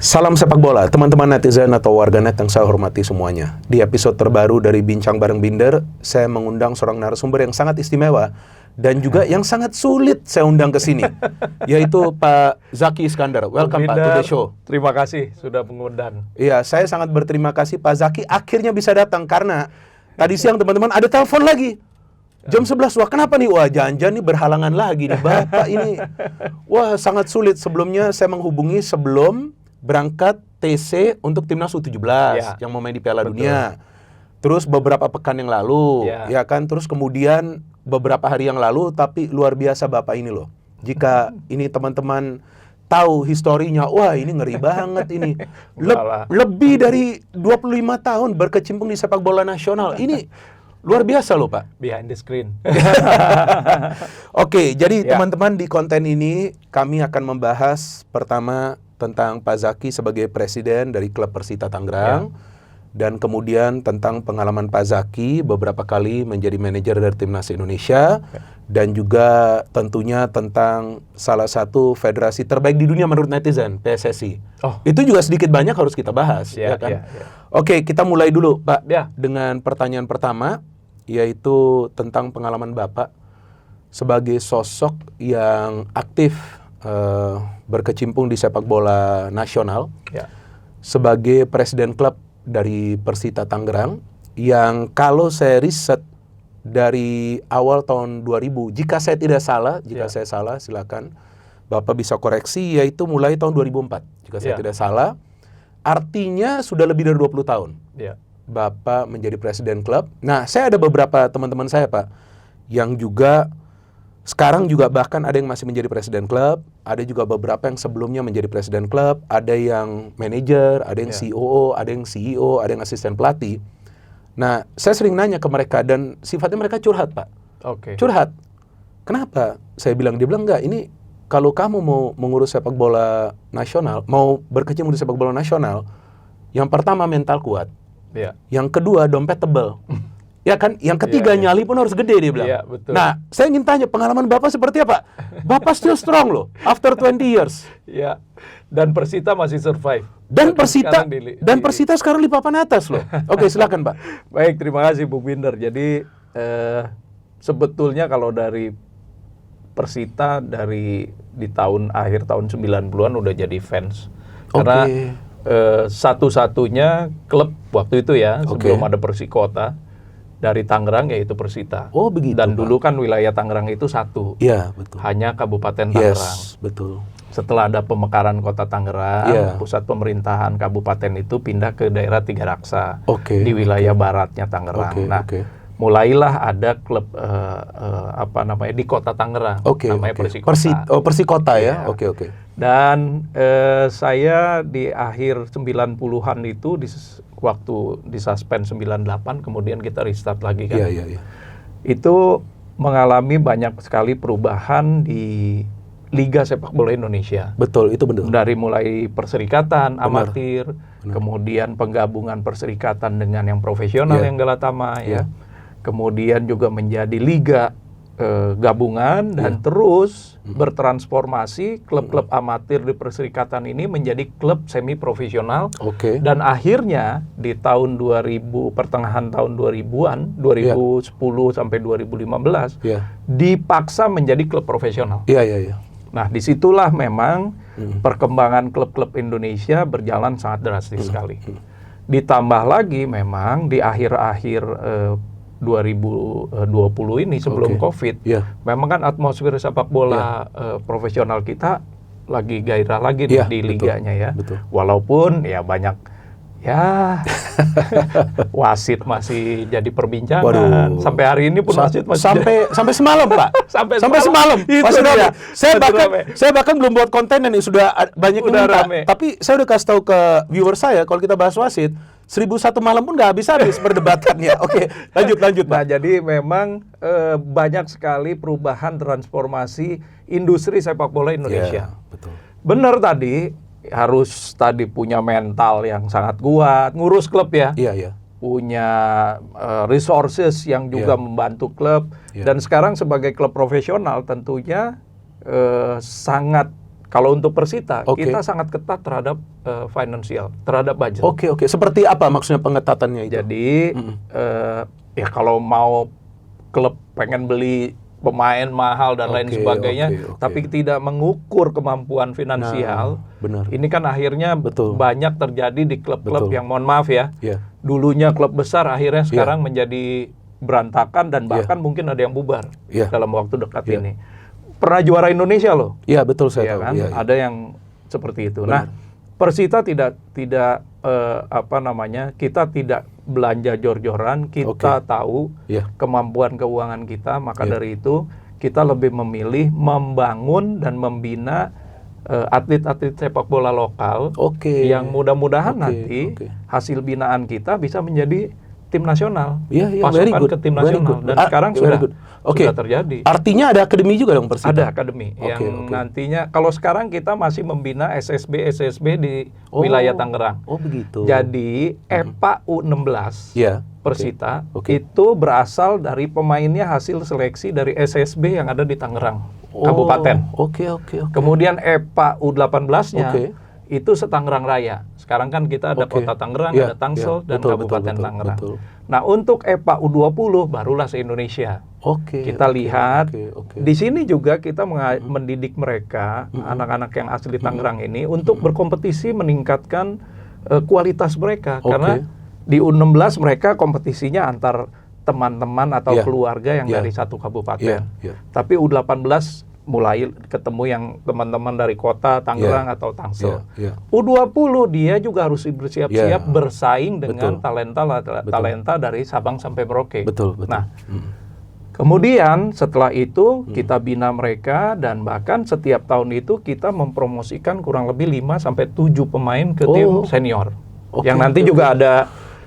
Salam sepak bola, teman-teman netizen atau warganet yang saya hormati semuanya. Di episode terbaru dari Bincang Bareng Binder, saya mengundang seorang narasumber yang sangat istimewa dan juga yang sangat sulit saya undang ke sini, yaitu Pak Zaki Iskandar. Welcome Pak to the show. Terima kasih sudah mengundang. Iya, saya sangat berterima kasih Pak Zaki akhirnya bisa datang karena tadi siang teman-teman ada telepon lagi. Jam 11, wah kenapa nih? Wah jangan-jangan nih berhalangan lagi nih Bapak ini. Wah sangat sulit. Sebelumnya saya menghubungi sebelum berangkat TC untuk timnas U17 yang mau main di Piala Dunia. Terus beberapa pekan yang lalu, ya kan. Terus kemudian beberapa hari yang lalu, tapi luar biasa Bapak ini loh. Jika ini teman-teman tahu historinya, wah ini ngeri banget ini. Lebih dari 25 tahun berkecimpung di sepak bola nasional. Ini luar biasa loh Pak. Behind the screen. Oke, jadi teman-teman di konten ini kami akan membahas pertama tentang Pak Zaki sebagai presiden dari klub Persita Tangerang, dan kemudian tentang pengalaman Pak Zaki beberapa kali menjadi manajer dari Timnas Indonesia, dan juga tentunya tentang salah satu federasi terbaik di dunia menurut netizen, PSSI. Itu juga sedikit banyak harus kita bahas, ya kan? Oke, kita mulai dulu Pak dengan pertanyaan pertama, yaitu tentang pengalaman Bapak sebagai sosok yang aktif berkecimpung di sepak bola nasional, sebagai presiden klub dari Persita Tangerang, yang kalau saya riset dari awal tahun 2000, jika saya tidak salah, jika saya salah silakan Bapak bisa koreksi, yaitu mulai tahun 2004, jika saya tidak salah, artinya sudah lebih dari 20 tahun Bapak menjadi presiden klub. Nah, saya ada beberapa teman-teman saya Pak, yang juga sekarang juga bahkan ada yang masih menjadi presiden klub, ada juga beberapa yang sebelumnya menjadi presiden klub, ada yang manajer, ada yang COO, ada yang CEO, ada yang asisten pelatih. Nah, saya sering nanya ke mereka dan sifatnya mereka curhat Pak. Curhat. Kenapa? Dia bilang enggak, ini kalau kamu mau mengurus sepak bola nasional, mau berkecimpung di sepak bola nasional, yang pertama mental kuat, yang kedua dompet tebal. Ya kan, yang ketiga nyali pun harus gede dia bilang. Betul. Nah, saya ingin tanya pengalaman Bapak seperti apa? Bapak still strong loh, after 20 years. Dan Persita masih survive. Dan Persita sekarang di papan atas loh. Oke, silakan Pak. Baik, terima kasih Bung Binder. Jadi sebetulnya kalau dari Persita dari di akhir tahun 90-an udah jadi fans. Karena satu-satunya klub waktu itu sebelum ada Persikota dari Tangerang yaitu Persita. Begitu. Dan dulu kan wilayah Tangerang itu satu. Betul. Hanya Kabupaten Tangerang. Betul. Setelah ada pemekaran Kota Tangerang, pusat pemerintahan kabupaten itu pindah ke daerah Tiga Raksa di wilayah baratnya Tangerang. Mulailah ada klub di Kota Tangerang, namanya Persikota. Persikota ya. Dan saya di akhir 90-an itu waktu disuspend 98, kemudian kita restart lagi kan. Itu mengalami banyak sekali perubahan di Liga Sepak Bola Indonesia. Betul, itu benar. Dari mulai perserikatan, amatir, kemudian penggabungan perserikatan dengan yang profesional yang Galatama kemudian juga menjadi liga gabungan dan terus bertransformasi klub-klub amatir di perserikatan ini menjadi klub semi profesional. Dan akhirnya di tahun 2000, pertengahan tahun 2000-an, 2010 sampai 2015 dipaksa menjadi klub profesional. Nah, disitulah memang perkembangan klub-klub Indonesia berjalan sangat drastis sekali. Ditambah lagi memang di akhir-akhir 2020 ini sebelum COVID, memang kan atmosfer sepak bola profesional kita lagi gairah lagi di liganya Walaupun banyak wasit masih jadi perbincangan. Sampai hari ini pun wasit masih sampai semalam Pak. sampai semalam. Saya bahkan belum buat konten ini sudah banyak yang minta. Tapi saya udah kasih tahu ke viewer saya kalau kita bahas wasit 1001 malam pun nggak habis perdebatannya. Lanjut Pak. Nah, jadi memang banyak sekali perubahan transformasi industri sepak bola Indonesia. Benar tadi, harus punya mental yang sangat kuat, ngurus klub punya resources yang juga membantu klub, dan sekarang sebagai klub profesional tentunya sangat Kalau untuk Persita, Oke. kita sangat ketat terhadap finansial, terhadap budget. Oke, oke. Seperti apa maksudnya pengetatannya itu? Jadi ya kalau mau klub pengen beli pemain mahal dan lain Oke, sebagainya, oke, oke. tapi tidak mengukur kemampuan finansial, benar. ini kan akhirnya Betul. banyak terjadi di klub-klub Betul. yang mohon maaf ya, Iya. dulunya klub besar akhirnya sekarang menjadi berantakan dan bahkan mungkin ada yang bubar Iya. dalam waktu dekat Iya. ini. Pernah juara Indonesia loh. Iya, betul saya Ya tahu. kan? Iya, iya. Ada yang seperti itu. Benar. Nah, Persita tidak kita tidak belanja jor-joran, kita tahu Iya. kemampuan keuangan kita, maka Iya. dari itu kita lebih memilih membangun dan membina atlet-atlet sepak bola lokal Oke. yang mudah-mudahan Oke, nanti oke. hasil binaan kita bisa menjadi tim nasional, Iya, iya, very pasukan good, ke tim very nasional, good. dan Ah, sekarang very sudah good. Oke. terjadi. Artinya ada akademi juga dong Persita? Ada akademi Oke, yang oke. nantinya, kalau sekarang kita masih membina SSB di wilayah Tangerang. Oh, begitu. Jadi EPA U16 Iya. Persita Oke. itu berasal dari pemainnya hasil seleksi dari SSB yang ada di Tangerang Oh, Kabupaten. Oke, oke, oke. Kemudian EPA U18-nya Oke. itu se-Tangerang Raya. Sekarang kan kita ada Oke. Kota Tangerang, Iya, ada Tangsel, iya. dan Betul, Kabupaten betul, Tangerang. betul. Nah, untuk EPA U20 barulah se-Indonesia. Oke. Kita oke, lihat oke, oke. di sini juga kita mendidik mereka, anak-anak yang asli Tangerang ini untuk berkompetisi, meningkatkan kualitas mereka. Oke. Karena di U16 mereka kompetisinya antar teman-teman atau Iya. keluarga yang Iya. dari satu kabupaten. Iya, iya. Tapi U18 mulai ketemu yang teman-teman dari kota Tangerang atau Tangsel. Iya, iya. U20 dia juga harus bersiap-siap Iya. bersaing dengan Betul. talenta dari Sabang sampai Merauke. Betul, betul. Nah, kemudian setelah itu kita bina mereka, dan bahkan setiap tahun itu kita mempromosikan kurang lebih 5 sampai 7 pemain ke tim senior. Oke, Yang nanti oke, juga ada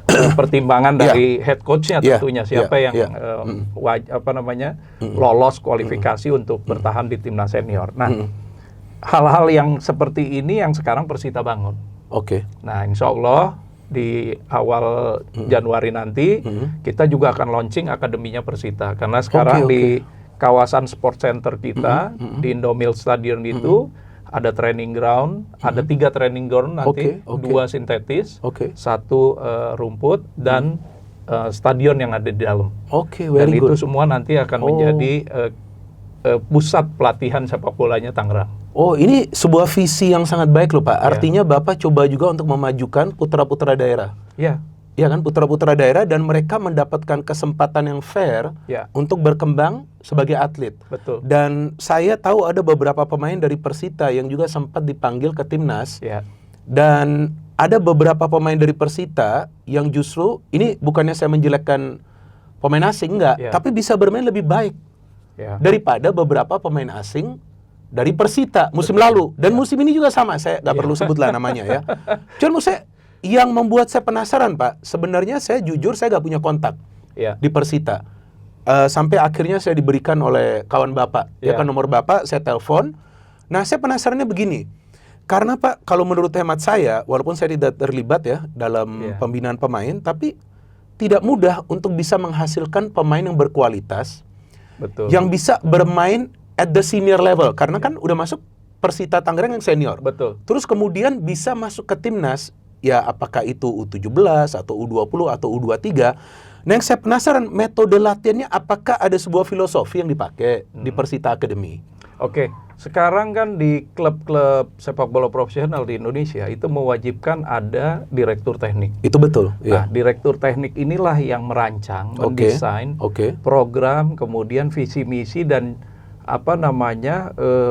pertimbangan Iya. dari head coach-nya Iya, tentunya siapa iya, yang iya. lolos kualifikasi untuk bertahan di timnas senior. Nah, hal-hal yang seperti ini yang sekarang Persita bangun. Oke. Nah, insya Allah di awal Januari nanti kita juga akan launching akademinya Persita, karena sekarang Oke, di kawasan sport center kita di Indomil Stadion itu ada training ground, ada 3 training ground nanti, Oke, oke. 2 sintetis, Oke. 1 rumput, dan stadion yang ada di dalam. Oke, Dan very itu good. semua nanti akan menjadi pusat pelatihan sepak bolanya Tangerang. Oh, ini sebuah visi yang sangat baik loh, Pak. Iya. Artinya Bapak coba juga untuk memajukan putra-putra daerah. Ya, Ya kan, putra-putra daerah, dan mereka mendapatkan kesempatan yang fair ya, untuk berkembang sebagai atlet. betul. Dan saya tahu ada beberapa pemain dari Persita yang juga sempat dipanggil ke timnas. Ya, Dan ada beberapa pemain dari Persita yang justru, ini bukannya saya menjelekkan pemain asing, enggak. Ya. Tapi bisa bermain lebih baik ya. daripada beberapa pemain asing dari Persita musim lalu. Dan musim ini juga sama, saya nggak perlu sebutlah namanya ya. Cuman saya, yang membuat saya penasaran, Pak, sebenarnya saya jujur saya nggak punya kontak Ya. di Persita. Sampai akhirnya saya diberikan oleh kawan Bapak. Ya Ya. kan, nomor Bapak, saya telepon. Nah, saya penasarannya begini. Karena Pak, kalau menurut hemat saya, walaupun saya tidak terlibat ya dalam Ya. pembinaan pemain, tapi tidak mudah untuk bisa menghasilkan pemain yang berkualitas, Betul. yang bisa bermain at the senior level. Karena kan udah masuk Persita Tangerang yang senior. Betul. Terus kemudian bisa masuk ke timnas, ya apakah itu U17 atau U20 atau U23. Nah, yang saya penasaran, metode latihannya apakah ada sebuah filosofi yang dipakai di Persita Academy? Oke, sekarang kan di klub-klub sepak bola profesional di Indonesia itu mewajibkan ada direktur teknik. Itu betul. Nah, Iya. direktur teknik inilah yang merancang, Oke. mendesain Oke. program, kemudian visi misi dan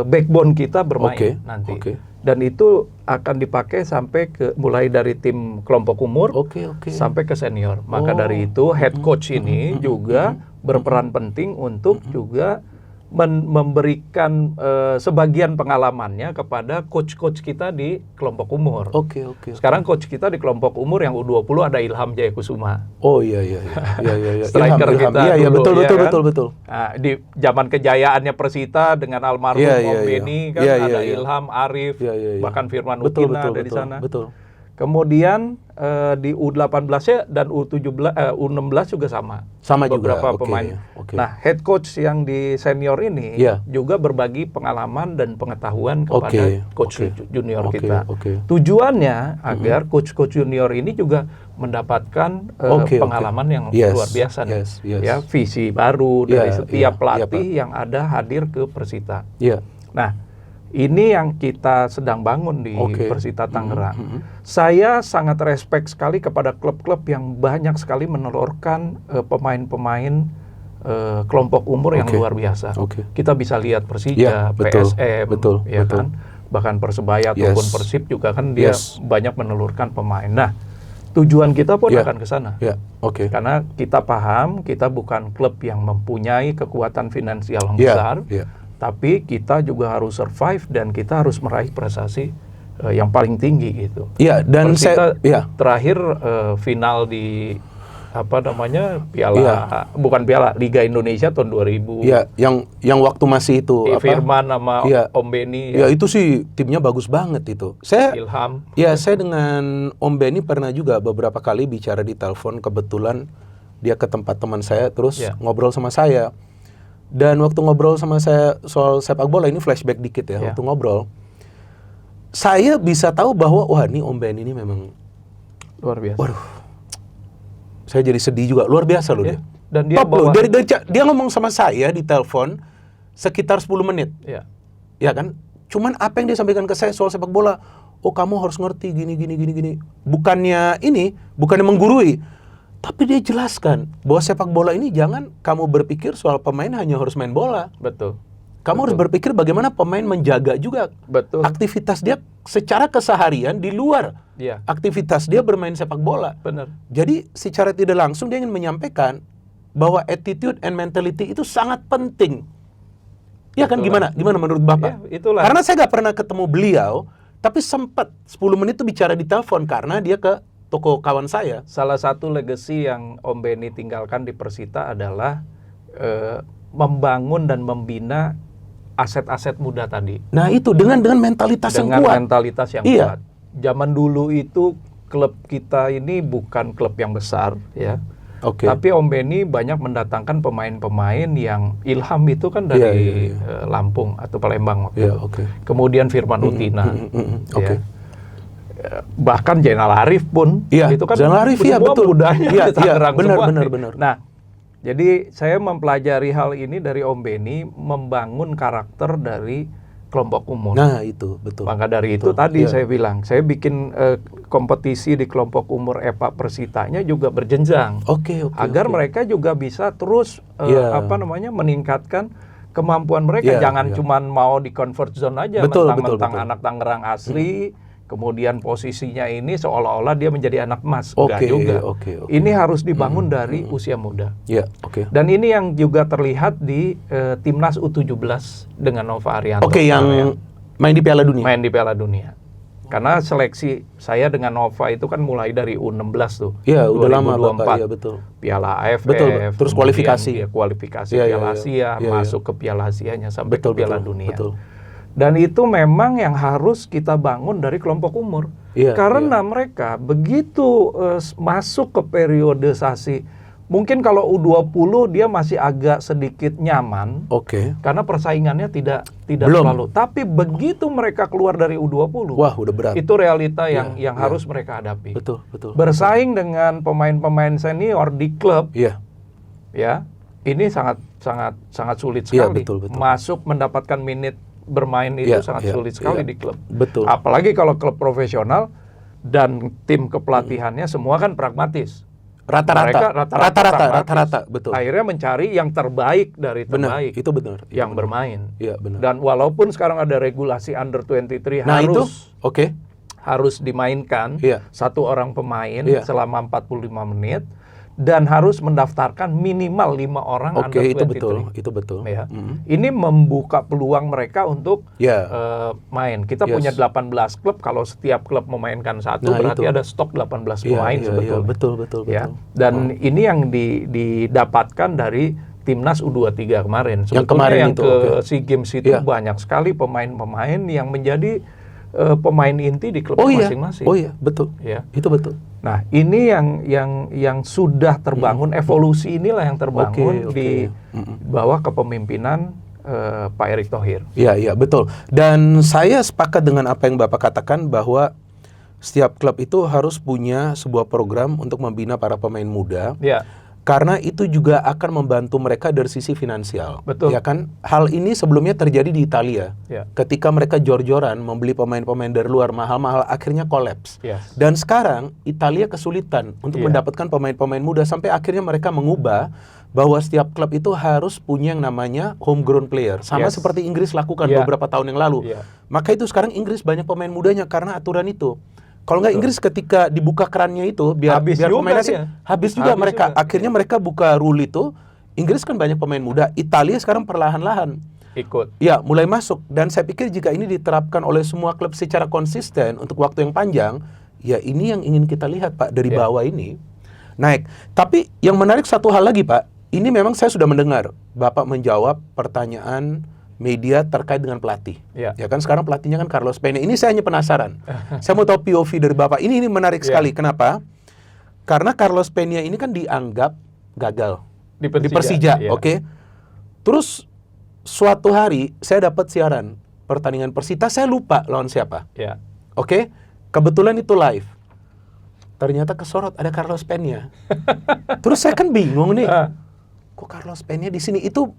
backbone kita bermain Oke, nanti. oke. Dan itu akan dipakai sampai ke mulai dari tim kelompok umur Oke, oke. sampai ke senior. Maka Oh. dari itu head coach ini juga berperan penting untuk juga memberikan sebagian pengalamannya kepada coach-coach kita di kelompok umur. Oke, oke. Sekarang coach kita di kelompok umur yang U20 ada Ilham Jayakusuma. Oh iya iya iya. Iya iya iya. Striker Ilham, kita Iya iya, dulu, betul ya betul kan? betul betul. Nah, di zaman kejayaannya Persita dengan almarhum Iya, Om iya, iya. Beni kan Iya, ada iya, iya. Ilham, Arif, Iya iya iya. bahkan Firman Betul Ukina betul ada di betul. sana. Betul. Kemudian di U18-nya dan U16 juga sama. Sama beberapa juga. pemain. Oke. Nah, head coach yang di senior ini Iya. juga berbagi pengalaman dan pengetahuan kepada coach junior kita. Tujuannya agar coach-coach junior ini juga mendapatkan pengalaman yang luar biasa nih. Ya, visi baru dari setiap pelatih yang ada hadir ke Persita. Nah, ini yang kita sedang bangun di Persita Tangerang. Saya sangat respect sekali kepada klub-klub yang banyak sekali menelurkan pemain-pemain kelompok umur yang luar biasa. Kita bisa lihat Persija, PSM, kan? Bahkan Persebaya ataupun Persib juga kan dia banyak menelurkan pemain. Nah, tujuan kita pun akan ke sana. Karena kita paham kita bukan klub yang mempunyai kekuatan finansial yang besar. Tapi kita juga harus survive dan kita harus meraih prestasi yang paling tinggi gitu. Iya, dan Persita terakhir final di bukan Piala Liga Indonesia tahun 2000. Iya, yang waktu masih itu Firman sama Om Beni. Ya itu sih timnya bagus banget itu. Ilham. Ya, saya dengan Om Beni pernah juga beberapa kali bicara di telepon, kebetulan dia ke tempat teman saya terus ngobrol sama saya. Dan waktu ngobrol sama saya soal sepak bola, ini flashback dikit ya, waktu ngobrol, saya bisa tahu bahwa wah ini Om Ben ini memang luar biasa. Waduh, saya jadi sedih juga, luar biasa loh dia. Dan dia dia ngomong sama saya di telepon sekitar 10 menit, ya kan? Cuman apa yang dia sampaikan ke saya soal sepak bola, oh kamu harus ngerti gini. Bukannya menggurui. Tapi dia jelaskan bahwa sepak bola ini jangan kamu berpikir soal pemain hanya harus main bola. Betul. Kamu harus berpikir bagaimana pemain menjaga juga aktivitas dia secara keseharian di luar aktivitas dia bermain sepak bola. Benar. Jadi secara tidak langsung dia ingin menyampaikan bahwa attitude and mentality itu sangat penting. Ya kan, gimana menurut Bapak? Itulah. Karena saya nggak pernah ketemu beliau, tapi sempat 10 menit itu bicara di telepon karena dia ke toko kawan saya. Salah satu legacy yang Om Beni tinggalkan di Persita adalah membangun dan membina aset-aset muda tadi. Nah itu dengan mentalitas yang kuat. Dengan mentalitas yang kuat. Zaman dulu itu klub kita ini bukan klub yang besar, ya. Tapi Om Beni banyak mendatangkan pemain-pemain yang Ilham itu kan dari Lampung atau Palembang waktu itu. Kemudian Firman Utina. Bahkan Zainal Arif pun itu kan Zainal Arif, semua mudanya di Tangerang semua. Benar. Nah, jadi saya mempelajari hal ini dari Om Beni, membangun karakter dari kelompok umur. Nah, itu betul. Maka dari itu tadi saya bilang, saya bikin kompetisi di kelompok umur EPA Persitanya juga berjenjang. Agar mereka juga bisa terus meningkatkan kemampuan mereka. Jangan cuma mau di comfort zone aja, mentang-mentang anak Tangerang asli. Kemudian posisinya ini seolah-olah dia menjadi anak emas. Enggak juga. Ini harus dibangun dari usia muda. Dan ini yang juga terlihat di Timnas U17 dengan Nova Arianto. Yang main di Piala Dunia. Main di Piala Dunia. Karena seleksi saya dengan Nova itu kan mulai dari U16 tuh. Iya, udah lama Bapak. Iya, betul. Piala AFF. Betul. Terus kualifikasi. Piala Asia, masuk ke Piala Asianya sampai ke Piala Dunia. Dan itu memang yang harus kita bangun dari kelompok umur. Karena mereka begitu masuk ke periodisasi, mungkin kalau U20 dia masih agak sedikit nyaman. Karena persaingannya tidak terlalu. Tapi begitu mereka keluar dari U20, wah udah berat. Itu realita yang harus mereka hadapi. Betul. Bersaing dengan pemain-pemain senior di klub. Ini sangat sulit sekali. Betul. Masuk mendapatkan menit bermain itu sangat sulit sekali di klub. Betul. Apalagi kalau klub profesional dan tim kepelatihannya semua kan pragmatis. Rata-rata, betul. Akhirnya mencari yang terbaik dari terbaik. Itu benar. Yang bermain. Benar. Dan walaupun sekarang ada regulasi under 23 harus dimainkan satu orang pemain selama 45 menit. Dan harus mendaftarkan minimal 5 orang under 23. Itu betul. Ini membuka peluang mereka untuk main. Kita punya 18 klub, kalau setiap klub memainkan satu, berarti ada stok 18 pemain sebetulnya. Betul. Dan ini yang didapatkan dari Timnas U23 kemarin. Yang kemarin ke SEA Games itu banyak sekali pemain-pemain yang menjadi pemain inti di klub masing-masing. Oh iya, betul. Ya. Itu betul. Nah, ini yang sudah terbangun, evolusi inilah yang terbangun di bawah kepemimpinan Pak Erick Thohir. Iya, betul. Dan saya sepakat dengan apa yang Bapak katakan bahwa setiap klub itu harus punya sebuah program untuk membina para pemain muda. Ya. Karena itu juga akan membantu mereka dari sisi finansial. Betul. Ya kan? Hal ini sebelumnya terjadi di Italia. Ya. Ketika mereka jor-joran membeli pemain-pemain dari luar mahal-mahal, akhirnya kolaps. Yes. Dan sekarang Italia kesulitan untuk mendapatkan pemain-pemain muda sampai akhirnya mereka mengubah bahwa setiap klub itu harus punya yang namanya homegrown player. Sama seperti Inggris lakukan beberapa tahun yang lalu. Maka itu sekarang Inggris banyak pemain mudanya karena aturan itu. Kalau nggak Inggris ketika dibuka kerannya itu biar pemain asing habis juga mereka. Akhirnya mereka buka rule itu. Inggris kan banyak pemain muda. Italia sekarang perlahan-lahan ikut. Ya, mulai masuk. Dan saya pikir jika ini diterapkan oleh semua klub secara konsisten untuk waktu yang panjang, ya ini yang ingin kita lihat, Pak, dari bawah ini naik. Tapi yang menarik satu hal lagi, Pak. Ini memang saya sudah mendengar Bapak menjawab pertanyaan media terkait dengan pelatih. Ya kan sekarang pelatihnya kan Carlos Peña. Ini saya hanya penasaran. Saya mau tahu POV dari Bapak. Ini menarik sekali. Kenapa? Karena Carlos Peña ini kan dianggap gagal di Persija. Oke. Terus suatu hari saya dapat siaran pertandingan Persita, saya lupa lawan siapa. Oke. Kebetulan itu live. Ternyata kesorot ada Carlos Peña. Terus saya kan bingung nih. Kok Carlos Peña di sini? Itu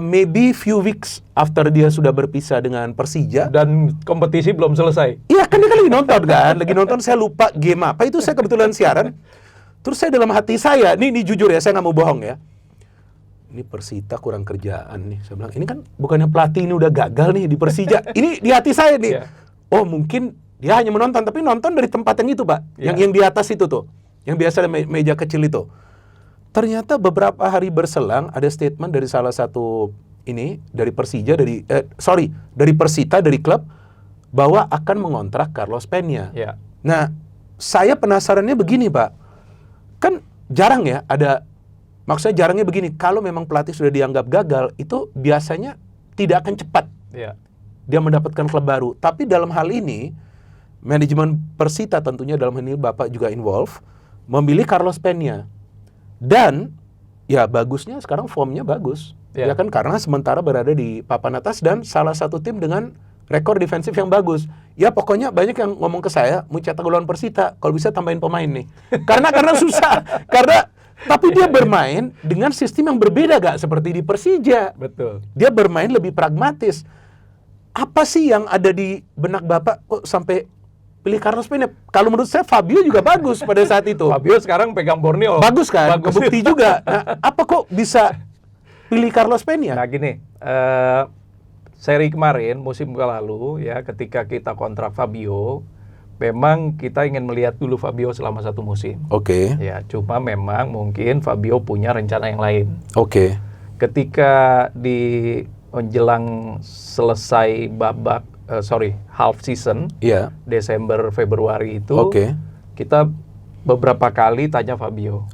maybe few weeks after dia sudah berpisah dengan Persija dan kompetisi belum selesai. Iya kan dia kan lagi nonton kan, lagi nonton, saya lupa game apa itu, saya kebetulan siaran. Terus saya dalam hati saya, ini jujur ya, saya nggak mau bohong ya. Ini Persita kurang kerjaan nih, saya bilang. Ini kan bukannya pelatih ini udah gagal nih di Persija. Ini di hati saya nih. Oh mungkin dia hanya menonton, tapi nonton dari tempat yang itu, Pak, yang di atas itu tuh, yang biasa ada meja kecil itu. Ternyata beberapa hari berselang ada statement dari salah satu dari Persija, dari Persita, dari klub bahwa akan mengontrak Carlos Peña. Nah, saya penasarannya begini, Pak. Kan jarang ya maksudnya jarangnya begini, kalau memang pelatih sudah dianggap gagal, itu biasanya tidak akan cepat dia mendapatkan klub baru. Tapi dalam hal ini, manajemen Persita tentunya dalam hal ini Bapak juga involve, memilih Carlos Peña. Dan ya bagusnya sekarang formnya bagus. Ya kan, karena sementara berada di papan atas dan salah satu tim dengan rekor defensif yang bagus. Ya pokoknya banyak yang ngomong ke saya, mau cetak gol lawan Persita, kalau bisa tambahin pemain nih. karena susah. Tapi dia bermain dengan sistem yang berbeda, gak seperti di Persija. Betul. Dia bermain lebih pragmatis. Apa sih yang ada di benak Bapak kok sampai pilih Carlos Peña? Kalau menurut saya Fabio juga bagus pada saat itu. Fabio sekarang pegang Borneo. Bagus kan? Kebukti juga. Nah, apa kok bisa pilih Carlos Peña? Nah gini, seri kemarin, musim lalu ya, ketika kita kontrak Fabio, memang kita ingin melihat dulu Fabio selama satu musim. Ya, cuma memang mungkin Fabio punya rencana yang lain. Ketika di menjelang selesai half season, Desember Februari itu, kita beberapa kali tanya Fabio,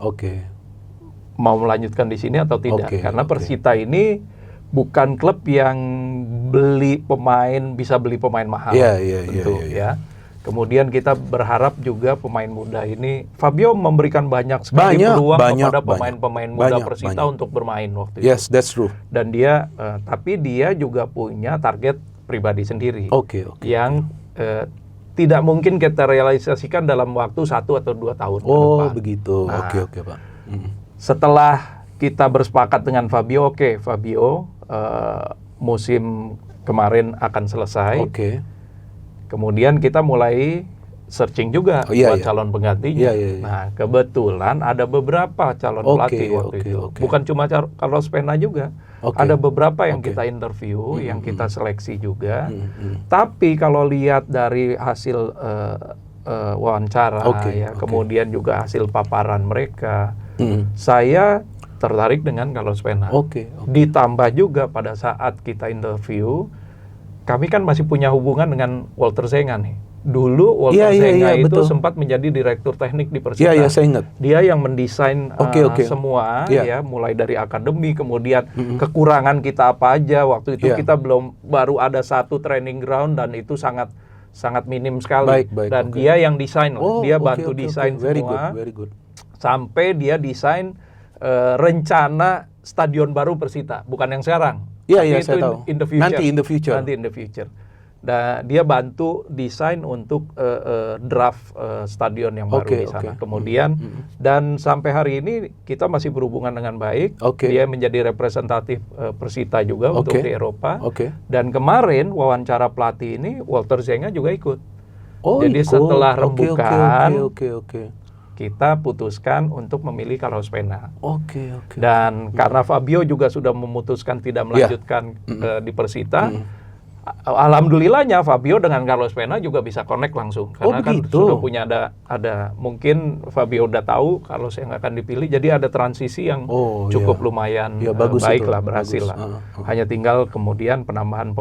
mau melanjutkan di sini atau tidak? Karena Persita ini bukan klub yang bisa beli pemain mahal, tentu ya. Kemudian kita berharap juga pemain muda ini, Fabio memberikan banyak sekali peluang kepada pemain-pemain muda Persita untuk bermain waktu itu. Yes, that's true. Dan dia, tapi dia juga punya target pribadi sendiri yang tidak mungkin kita realisasikan dalam waktu 1 atau 2 tahun ke depan. Begitu. Nah, Pak. Setelah kita bersepakat dengan Fabio, Fabio musim kemarin akan selesai. Kemudian kita mulai searching juga buat calon penggantinya. Nah, kebetulan ada beberapa calon pelatih waktu itu. Bukan cuma Carlos Peña juga. Ada beberapa yang kita interview, yang kita seleksi juga. Tapi kalau lihat dari hasil wawancara, kemudian juga hasil paparan mereka, saya tertarik dengan Carlos Peña. Ditambah juga pada saat kita interview, kami kan masih punya hubungan dengan Walter Zenga nih. Dulu Walter Zenga itu sempat menjadi direktur teknik di Persita. Saya ingat. Dia yang mendesain semua, ya, mulai dari akademi, kemudian kekurangan kita apa aja. Waktu itu kita baru ada 1 training ground dan itu sangat sangat minim sekali. Dan dia yang desain, dia bantu desain semua. Very good. Sampai dia desain rencana stadion baru Persita, bukan yang sekarang. Iya, itu saya tahu. in the future. Nanti in the future. Dan dia bantu desain untuk draft stadion yang baru di sana. Kemudian dan sampai hari ini kita masih berhubungan dengan baik. Dia menjadi representatif Persita juga untuk di Eropa. Dan kemarin wawancara pelatih ini Walter Zenga juga ikut. Jadi setelah rembukan kita putuskan untuk memilih Carlos Pena. Dan karena Fabio juga sudah memutuskan tidak melanjutkan di Persita. Alhamdulillahnya Fabio dengan Carlos Pena juga bisa connect langsung karena kan sudah punya ada mungkin Fabio udah tahu Carlos yang akan dipilih, jadi ada transisi yang cukup lumayan baik lah, berhasil lah. Hanya tinggal kemudian penambahan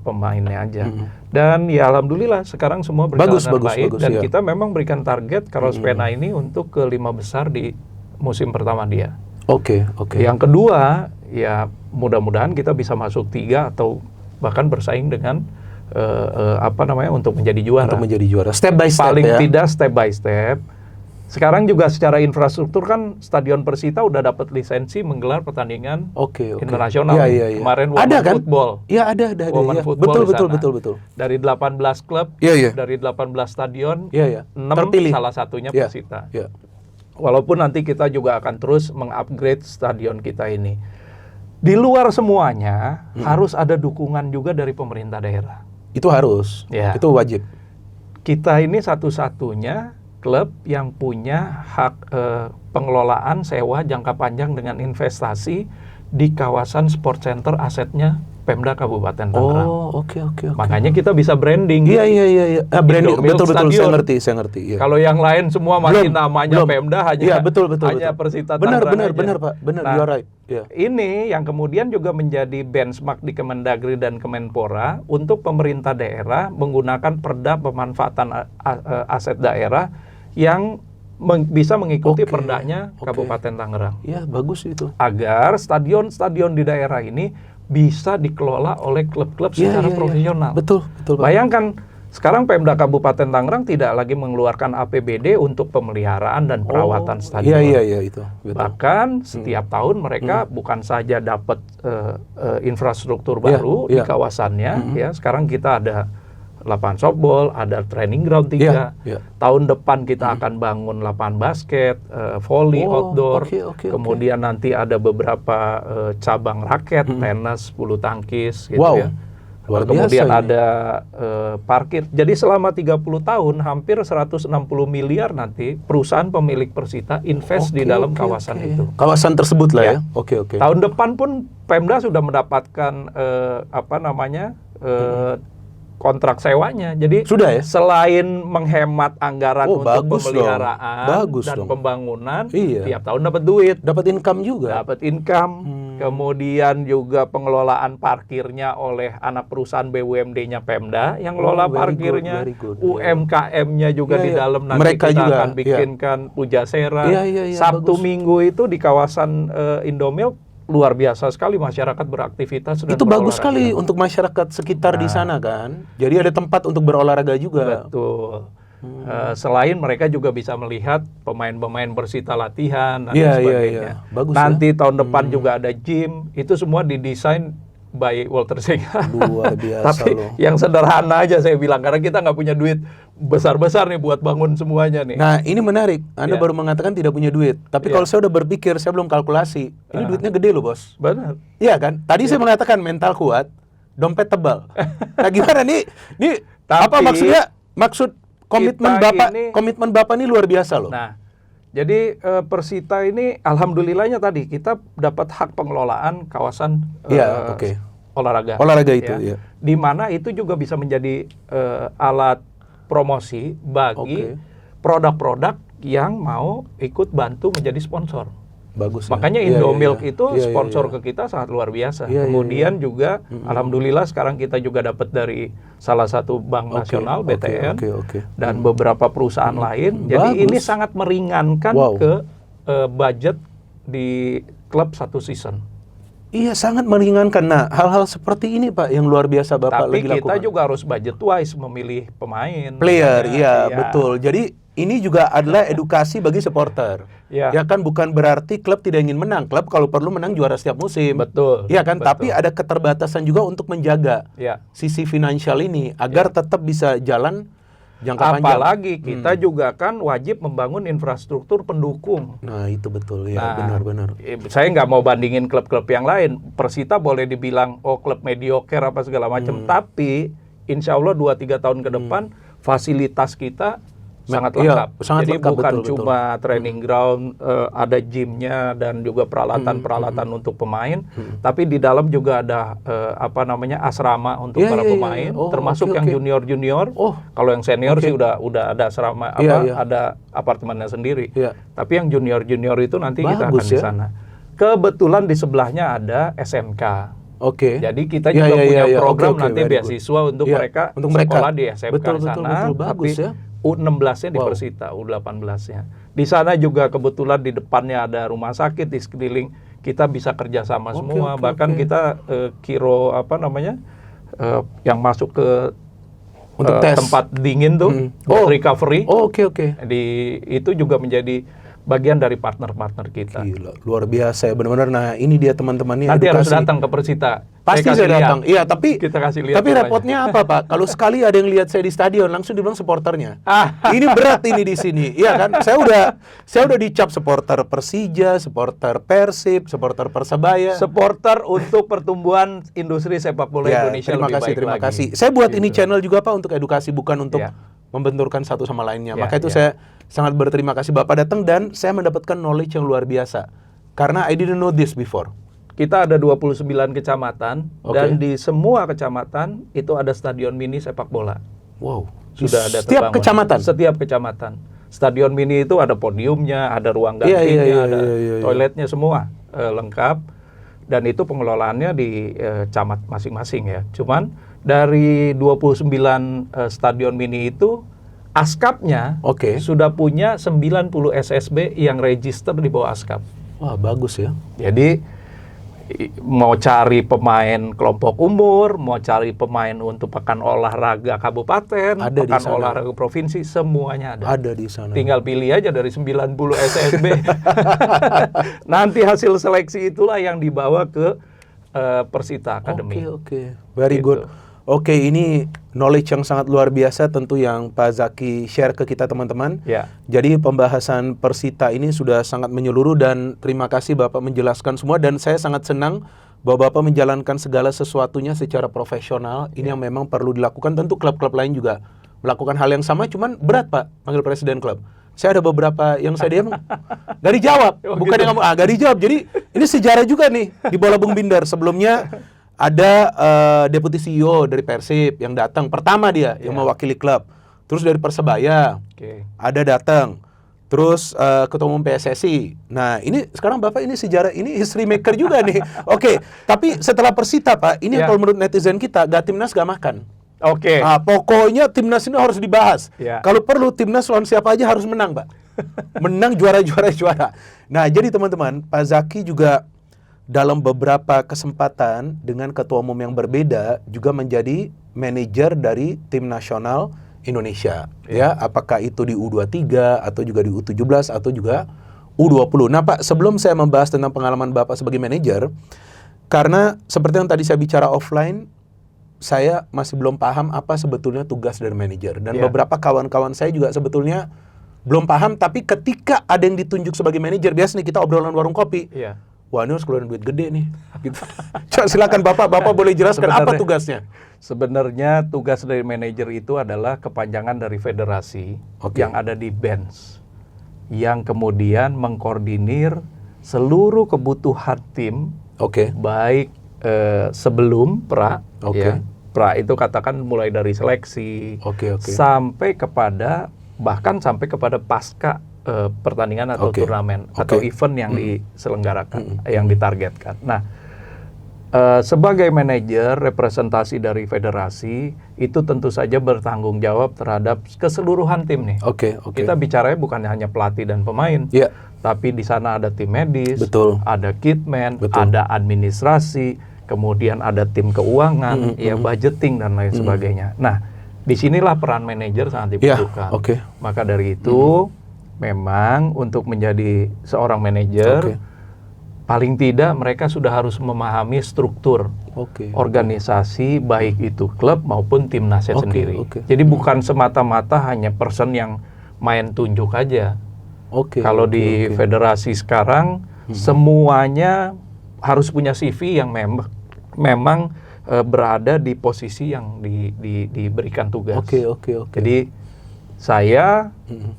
pemainnya aja. Dan ya alhamdulillah sekarang semua berjalan dengan baik dan kita memang berikan target Carlos Pena ini untuk ke 5 besar di musim pertama dia. Yang kedua ya mudah-mudahan kita bisa masuk 3 atau bahkan bersaing dengan untuk menjadi juara. Step by step. Paling tidak step by step. Sekarang juga secara infrastruktur kan Stadion Persita udah dapat lisensi menggelar pertandingan internasional. Kemarin ada kan? Football. Iya, ada. Betul. Dari 18 klub, dari 18 stadion, 6 terpilih. Salah satunya Persita. Walaupun nanti kita juga akan terus mengupgrade stadion kita ini. Di luar semuanya harus ada dukungan juga dari pemerintah daerah. Itu harus, itu wajib. Kita ini satu-satunya klub yang punya hak pengelolaan sewa jangka panjang dengan investasi di kawasan sport center asetnya Pemda Kabupaten Tangerang. Makanya kita bisa branding. Iya. Branding betul. Saya ngerti. Kalau yang lain semua masih namanya Pemda hanya betul. Persita Tangerang. Benar Pak. You are right. Ini yang kemudian juga menjadi benchmark di Kemendagri dan Kemenpora untuk pemerintah daerah menggunakan perda pemanfaatan aset daerah yang bisa mengikuti perdanya Kabupaten Tangerang. Iya, bagus itu. Agar stadion-stadion di daerah ini bisa dikelola oleh klub-klub secara profesional. Betul. Bayangkan sekarang Pemda Kabupaten Tangerang tidak lagi mengeluarkan APBD untuk pemeliharaan dan perawatan stadion. Iya itu. Betul. Bahkan setiap tahun mereka bukan saja dapat infrastruktur baru di kawasannya, ya. Sekarang kita ada lapangan softball, ada training ground 3. Tahun depan kita akan bangun lapangan basket, volley outdoor. Kemudian nanti ada beberapa cabang raket, tenis, bulu tangkis gitu ya. Kemudian ada parkir. Jadi selama 30 tahun hampir 160 miliar nanti perusahaan pemilik Persita invest di dalam kawasan itu. Kawasan tersebut lah ya. Tahun depan pun Pemda sudah mendapatkan kontrak sewanya. Jadi sudah ya? Selain menghemat anggaran untuk pemeliharaan dan pembangunan, tiap tahun dapat duit, dapat income juga. Kemudian juga pengelolaan parkirnya oleh anak perusahaan BUMD-nya Pemda yang ngelola parkirnya, UMKM-nya juga di dalam nanti mereka kita juga akan bikinkan Pujasera. Sabtu Minggu itu di kawasan Indomilk luar biasa sekali masyarakat beraktivitas. Itu bagus sekali untuk masyarakat sekitar di sana kan. Jadi ada tempat untuk berolahraga juga. Betul. Selain mereka juga bisa melihat pemain-pemain Persita latihan dan sebagainya. Bagus, nanti tahun depan juga ada gym. Itu semua didesain by Walter Zenga. Luar biasa. Tapi yang sederhana aja saya bilang, karena kita nggak punya duit besar-besar nih buat bangun semuanya nih. Nah ini menarik, Anda baru mengatakan tidak punya duit. Tapi kalau saya udah berpikir, saya belum kalkulasi. Ini duitnya gede loh bos. Benar. Iya kan? Tadi saya mengatakan mental kuat, dompet tebal. Nah gimana nih? Apa maksudnya? Maksud komitmen Bapak ini luar biasa loh. Nah, jadi Persita ini alhamdulillahnya tadi kita dapat hak pengelolaan kawasan olahraga. Olahraga itu, di mana itu juga bisa menjadi alat promosi bagi produk-produk yang mau ikut bantu menjadi sponsor. Bagus. Makanya Indomilk itu sponsor ke kita sangat luar biasa. Kemudian juga alhamdulillah sekarang kita juga dapat dari salah satu bank nasional BTN dan beberapa perusahaan lain. Jadi ini sangat meringankan ke budget di klub satu season. Iya, sangat meringankan. Nah, hal-hal seperti ini Pak yang luar biasa Bapak Tapi lagi kita lakukan. juga harus budget wise memilih pemain. Player, makanya, iya betul. Jadi ini juga adalah edukasi bagi supporter. Iya. Ya kan, bukan berarti klub tidak ingin menang. Klub kalau perlu menang juara setiap musim. Betul. Iya kan, betul. tapi ada keterbatasan juga untuk menjaga Ya. sisi finansial ini agar tetap bisa jalan jangka panjang. Apalagi kita juga kan wajib membangun infrastruktur pendukung. Nah, itu betul ya, Nah, benar-benar. Saya nggak mau bandingin klub-klub yang lain. Persita boleh dibilang klub mediocre apa segala macam, tapi insya Allah 2-3 tahun ke depan fasilitas kita sangat Iya, lengkap. sangat Jadi lengkap, bukan betul, cuma training ground, ada gymnya dan juga peralatan-peralatan untuk pemain, tapi di dalam juga ada asrama untuk Iya, para iya, iya. pemain, Oh, termasuk oke, yang oke. junior-junior. Oh, Kalau yang senior oke. sih udah ada asrama Iya, iya. ada apartemennya sendiri. Iya. Tapi yang junior-junior itu nanti kita akan Bagus di ya. sana. Kebetulan di sebelahnya ada SMK. Oke. Jadi kita Iya, juga iya, punya iya. program Oke, oke, nanti very good. beasiswa untuk Iya, mereka untuk mereka. sekolah di SMK Betul, sana, betul, betul. Bagus tapi ya. U16-nya di Wow. Persita, U18-nya. Di sana juga kebetulan di depannya ada rumah sakit, di sekeliling kita bisa kerjasama Oke, semua. oke, Bahkan oke. kita kiro yang masuk ke Untuk tes. tempat dingin tuh, buat recovery. Oh, oke, oke. Itu juga menjadi bagian dari partner-partner kita. Gila, luar biasa ya benar-benar. Nah, ini dia teman-teman nih Nanti harus edukasi. datang ke Persita. Pasti kasih saya lihat. datang. Iya, tapi Kita kasih lihat tapi polanya. repotnya apa, Pak? Kalau sekali ada yang lihat saya di stadion, langsung dibilang supporternya. Ah. Ini berat ini di sini. Iya kan? Saya udah dicap supporter Persija, supporter Persib, supporter Persebaya. Supporter untuk pertumbuhan industri sepak bola Ya, Indonesia terima lebih kasih, baik terima lagi. kasih. Saya buat ini Gitu. channel juga Pak untuk edukasi, bukan untuk Ya. membenturkan satu sama lainnya. Ya, Maka itu ya. saya sangat berterima kasih Bapak datang dan saya mendapatkan knowledge yang luar biasa. Karena I didn't know this before. Kita ada 29 kecamatan Oke. dan di semua kecamatan itu ada stadion mini sepak bola. Wow. Sudah ada Setiap terbangun. kecamatan. Setiap kecamatan. Stadion mini itu ada podiumnya, ada ruang Iya, gantinya, iya, ada iya. toiletnya semua lengkap. Dan itu pengelolaannya di camat masing-masing ya. Cuman dari 29 stadion mini itu ASKAP-nya Oke. sudah punya 90 SSB yang register di bawah ASKAP. Wah, bagus ya. Jadi mau cari pemain kelompok umur, mau cari pemain untuk pekan olahraga kabupaten, Ada di pekan sana. olahraga provinsi, semuanya ada. Ada di sana. Tinggal pilih aja dari 90 SSB. Nanti hasil seleksi itulah yang dibawa ke Persita Academy. Oke. Very Gitu. good. Oke, ini knowledge yang sangat luar biasa tentu yang Pak Zaki share ke kita teman-teman. Ya. Jadi pembahasan Persita ini sudah sangat menyeluruh dan terima kasih Bapak menjelaskan semua dan saya sangat senang bahwa Bapak menjalankan segala sesuatunya secara profesional. Ini yang memang perlu dilakukan. Tentu klub-klub lain juga melakukan hal yang sama, cuman berat Pak panggil presiden klub. Saya ada beberapa yang saya diam gak dijawab, Oh, bukan gitu. yang gak dijawab. Jadi ini sejarah juga nih di bola Bung Binder. Sebelumnya ada deputi CEO dari Persib yang datang pertama dia yang mewakili klub. Terus dari Persebaya Oke. ada datang. Terus ketua umum PSSI. Nah, ini sekarang Bapak ini sejarah, ini history maker juga nih. Oke, tapi setelah Persita Pak, ini Ya. kalau menurut netizen kita, gak timnas gak makan. Oke. Ah, pokoknya timnas ini harus dibahas. Ya. Kalau perlu timnas lawan siapa aja harus menang, Pak. Menang juara. Nah, jadi teman-teman, Pak Zaki juga dalam beberapa kesempatan dengan ketua umum yang berbeda juga menjadi manajer dari tim nasional Indonesia. Ya, apakah itu di U23 atau juga di U17 atau juga U20. Nah, Pak, sebelum saya membahas tentang pengalaman Bapak sebagai manajer, karena seperti yang tadi saya bicara offline, saya masih belum paham apa sebetulnya tugas dari manajer. Dan Ya. beberapa kawan-kawan saya juga sebetulnya belum paham, tapi ketika ada yang ditunjuk sebagai manajer, biasa nih kita obrolan warung kopi. Iya. Wah, ini harus keluarin duit gede nih. Gitu. Coba silakan Bapak boleh jelaskan apa Sebenarnya- tugasnya? Sebenarnya tugas dari manajer itu adalah kepanjangan dari federasi Oke. yang ada di bench, yang kemudian mengkoordinir seluruh kebutuhan tim, Oke. baik sebelum pra, Oke. ya. Pra itu katakan mulai dari seleksi Oke. sampai kepada bahkan sampai kepada pasca pertandingan atau Oke. turnamen Oke. atau event yang diselenggarakan, yang ditargetkan. Nah, sebagai manajer representasi dari federasi itu tentu saja bertanggung jawab terhadap keseluruhan tim nih. Oke. Kita bicaranya bukan hanya pelatih dan pemain, Ya. tapi di sana ada tim medis, Betul. ada kitman, Betul. ada administrasi, kemudian ada tim keuangan, ya budgeting dan lain sebagainya. Nah, disinilah peran manajer sangat Ya, dibutuhkan. oke. Maka dari itu, memang untuk menjadi seorang manajer, Oke. paling tidak mereka sudah harus memahami struktur Oke. organisasi, baik itu klub maupun timnasnya Oke, sendiri. oke. Jadi bukan semata-mata hanya person yang main tunjuk aja. Oke. Kalau oke, di oke. federasi sekarang, semuanya harus punya CV yang memang berada di posisi yang diberikan tugas. Oke, oke, oke. Jadi saya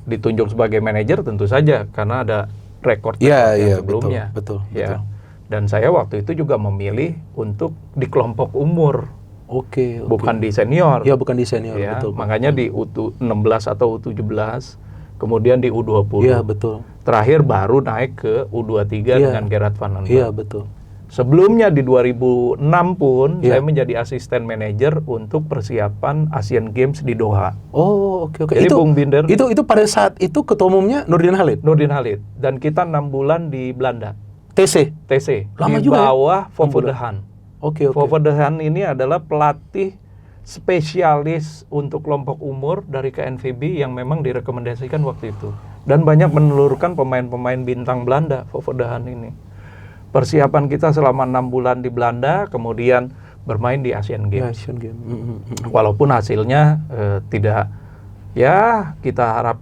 ditunjuk sebagai manajer tentu saja karena ada rekor Iya, yang iya, sebelumnya. betul, Ya. Dan saya waktu itu juga memilih untuk di kelompok umur, Oke, oke. bukan di senior. Ya, bukan di senior, Ya, betul. Pak. makanya di U16 atau U17, kemudian di U20. Iya, betul. Terakhir baru naik ke U23 Iya. dengan Gerard Van Anden. Iya, betul. Sebelumnya di 2006 pun Iya. saya menjadi asisten manajer untuk persiapan Asian Games di Doha. Oh, oke, oke. Jadi Bung Binder, itu pada saat itu ketua umumnya Nurdin Halid. Nurdin Halid, dan kita 6 bulan di Belanda, TC. TC, Lama di juga ya? bawah 6 Fofo bulan. de Haan. Oke, oke. Fofo de Haan ini adalah pelatih spesialis untuk kelompok umur dari KNVB yang memang direkomendasikan waktu itu. Dan banyak menelurkan pemain-pemain bintang Belanda, Fofo de Haan ini. Persiapan kita selama 6 bulan di Belanda, kemudian bermain di Asian Ya, Games. Asian Game. Walaupun hasilnya tidak, ya kita harap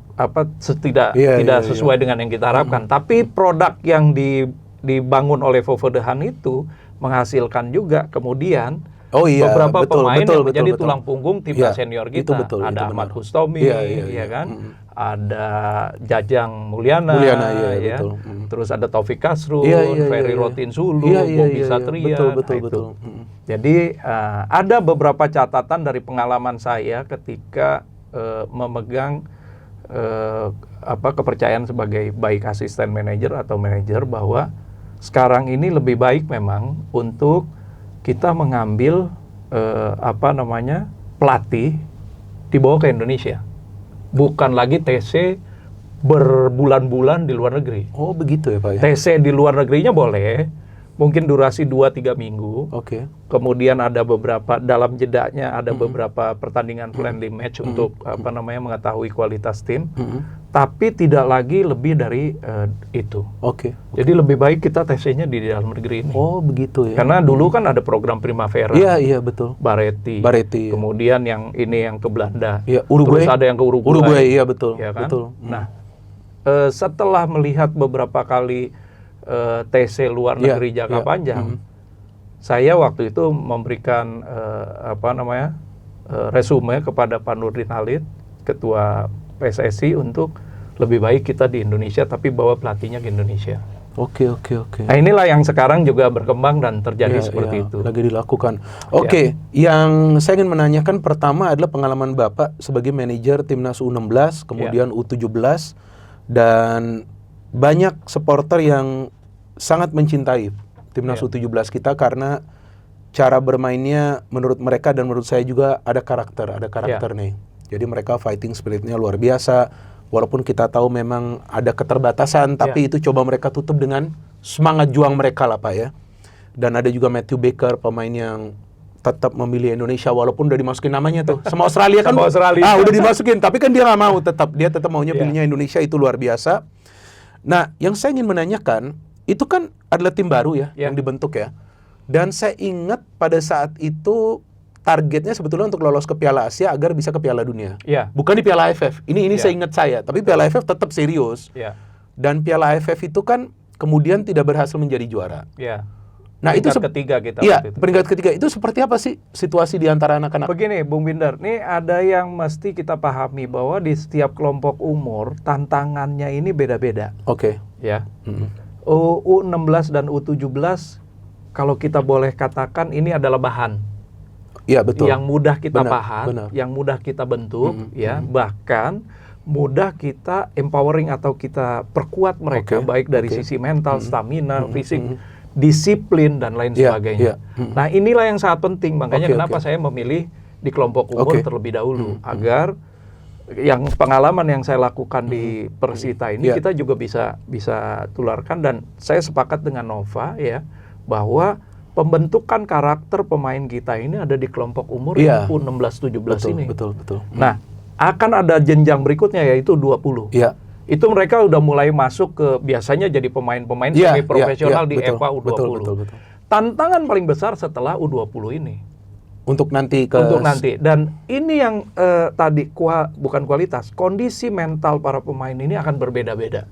tidak Iya, sesuai dengan yang kita harapkan. Tapi produk yang dibangun oleh Fofo de Haan itu menghasilkan juga kemudian Oh iya, beberapa betul, pemain betul, yang menjadi betul. tulang punggung Iya, timnas senior itu kita. betul, Ada itu Ahmad benar. Kustomi, Iya, iya, iya. ya kan? Ada Jajang Mulyana, Iya, ya. betul. Terus ada Taufik Kasrul, Iya, iya, Ferry iya. Rotin Sulu, Iya, iya, Bobby iya, iya. Satria. Betul, betul, Nah, itu. betul. Jadi ada beberapa catatan dari pengalaman saya ketika memegang kepercayaan sebagai baik asisten manajer atau manajer, bahwa sekarang ini lebih baik memang untuk kita mengambil pelatih dibawa ke Indonesia, bukan lagi TC berbulan-bulan di luar negeri. Oh, begitu ya, Pak ya? TC di luar negerinya boleh, mungkin durasi 2-3 minggu. Oke. Kemudian ada beberapa dalam jedanya ada beberapa pertandingan friendly match untuk mengetahui kualitas tim. Tapi tidak lagi lebih dari itu. Oke. Jadi lebih baik kita TC-nya di dalam negeri ini. Oh, begitu ya. Karena dulu kan ada program Primavera. Iya, iya, betul. Bareti. Bareti, iya. Kemudian yang ini yang ke Belanda. Iya, Uruguay. Terus ada yang ke Uruguay. Uruguay, iya betul. Ya kan? Betul. Nah, setelah melihat beberapa kali TC luar Iya, negeri jangka iya. panjang, saya waktu itu memberikan resume kepada Pak Nurdin Halid, Ketua PSSI, untuk lebih baik kita di Indonesia tapi bawa pelatihnya ke Indonesia. Oke, oke, oke. Nah, inilah yang sekarang juga berkembang dan terjadi Ya, seperti ya, itu. lagi dilakukan. Oke, yang saya ingin menanyakan pertama adalah pengalaman Bapak sebagai manajer timnas U16, kemudian U17, dan banyak supporter yang sangat mencintai timnas U17 kita karena cara bermainnya menurut mereka dan menurut saya juga ada karakter nih. Jadi mereka fighting spiritnya luar biasa. Walaupun kita tahu memang ada keterbatasan, tapi itu coba mereka tutup dengan semangat juang mereka lah Pak ya. Dan ada juga Matthew Baker, pemain yang tetap memilih Indonesia walaupun udah dimasukin namanya tuh. Sama Australia kan. Sama Australia. Udah dimasukin, tapi kan dia nggak mau, dia tetap maunya pilihnya Indonesia, itu luar biasa. Nah, yang saya ingin menanyakan, itu kan adalah tim baru ya yang dibentuk ya. Dan saya ingat pada saat itu targetnya sebetulnya untuk lolos ke Piala Asia agar bisa ke Piala Dunia. Iya. Bukan di Piala AFF. Ini saya ingat saya, tapi Piala AFF tetap serius. Iya. Dan Piala AFF itu kan kemudian tidak berhasil menjadi juara. Iya. Nah, itu ketiga kita iya, waktu itu. peringkat ketiga. Itu seperti apa sih situasi di antara anak-anak? Begini, Bung Binder, nih ada yang mesti kita pahami bahwa di setiap kelompok umur tantangannya ini beda-beda. Oke. Ya. U16 dan U17 kalau kita boleh katakan ini adalah bahan. Iya, betul. Yang mudah kita Benar, paham, benar. yang mudah kita bentuk, ya, bahkan mudah kita empowering atau kita perkuat mereka, baik dari sisi mental, stamina, fisik, disiplin dan lain sebagainya. Nah, inilah yang sangat penting, makanya kenapa saya memilih di kelompok umur terlebih dahulu, agar yang pengalaman yang saya lakukan di Persita ini kita juga bisa tularkan, dan saya sepakat dengan Nova ya bahwa pembentukan karakter pemain kita ini ada di kelompok umur U16-17 ini. Betul. Nah, akan ada jenjang berikutnya yaitu 20. Iya. Itu mereka udah mulai masuk ke biasanya jadi pemain-pemain semi profesional di EVA U20. Betul. Tantangan paling besar setelah U20 ini. Untuk nanti. Dan ini yang tadi bukan kualitas, kondisi mental para pemain ini akan berbeda-beda.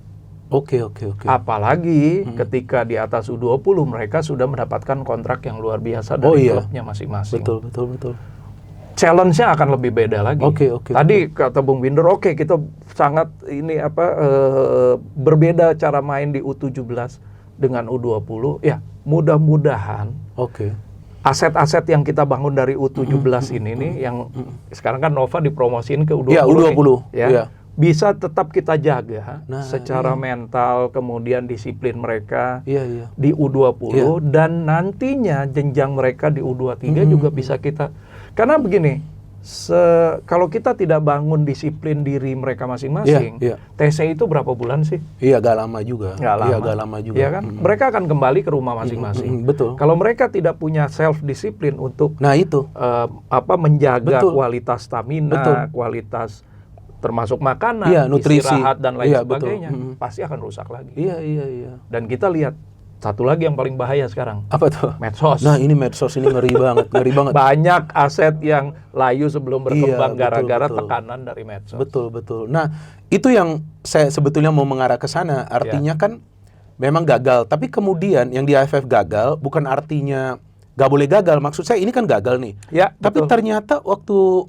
Oke. Apalagi ketika di atas U20 mereka sudah mendapatkan kontrak yang luar biasa dari klubnya masing-masing. Betul. Challenge-nya akan lebih beda lagi. Oke. Tadi kata Bung Binder, kita sangat berbeda cara main di U17 dengan U20. Ya, mudah-mudahan aset-aset yang kita bangun dari U17 ini nih, yang sekarang kan Nova dipromosiin ke U20. Ya, U20. Bisa tetap kita jaga secara mental, kemudian disiplin mereka di U20, dan nantinya jenjang mereka di U23 juga bisa kita. Karena begini, kalau kita tidak bangun disiplin diri mereka masing-masing, TC itu berapa bulan sih? Iya, gak lama juga. Gak lama juga. Iya kan? Mereka akan kembali ke rumah masing-masing. Betul. Kalau mereka tidak punya self disiplin untuk itu menjaga kualitas stamina, kualitas termasuk makanan, nutrisi, istirahat dan lain sebagainya, pasti akan rusak lagi. Iya. Dan kita lihat satu lagi yang paling bahaya sekarang. Apa tuh? Medsos. Nah, ini medsos ini ngeri banget. Banyak aset yang layu sebelum berkembang gara-gara tekanan dari medsos. Betul. Nah, itu yang saya sebetulnya mau mengarah ke sana. Artinya kan memang gagal, tapi kemudian yang di AFF gagal bukan artinya gak boleh gagal. Maksud saya ini kan gagal nih. Ya, tapi ternyata waktu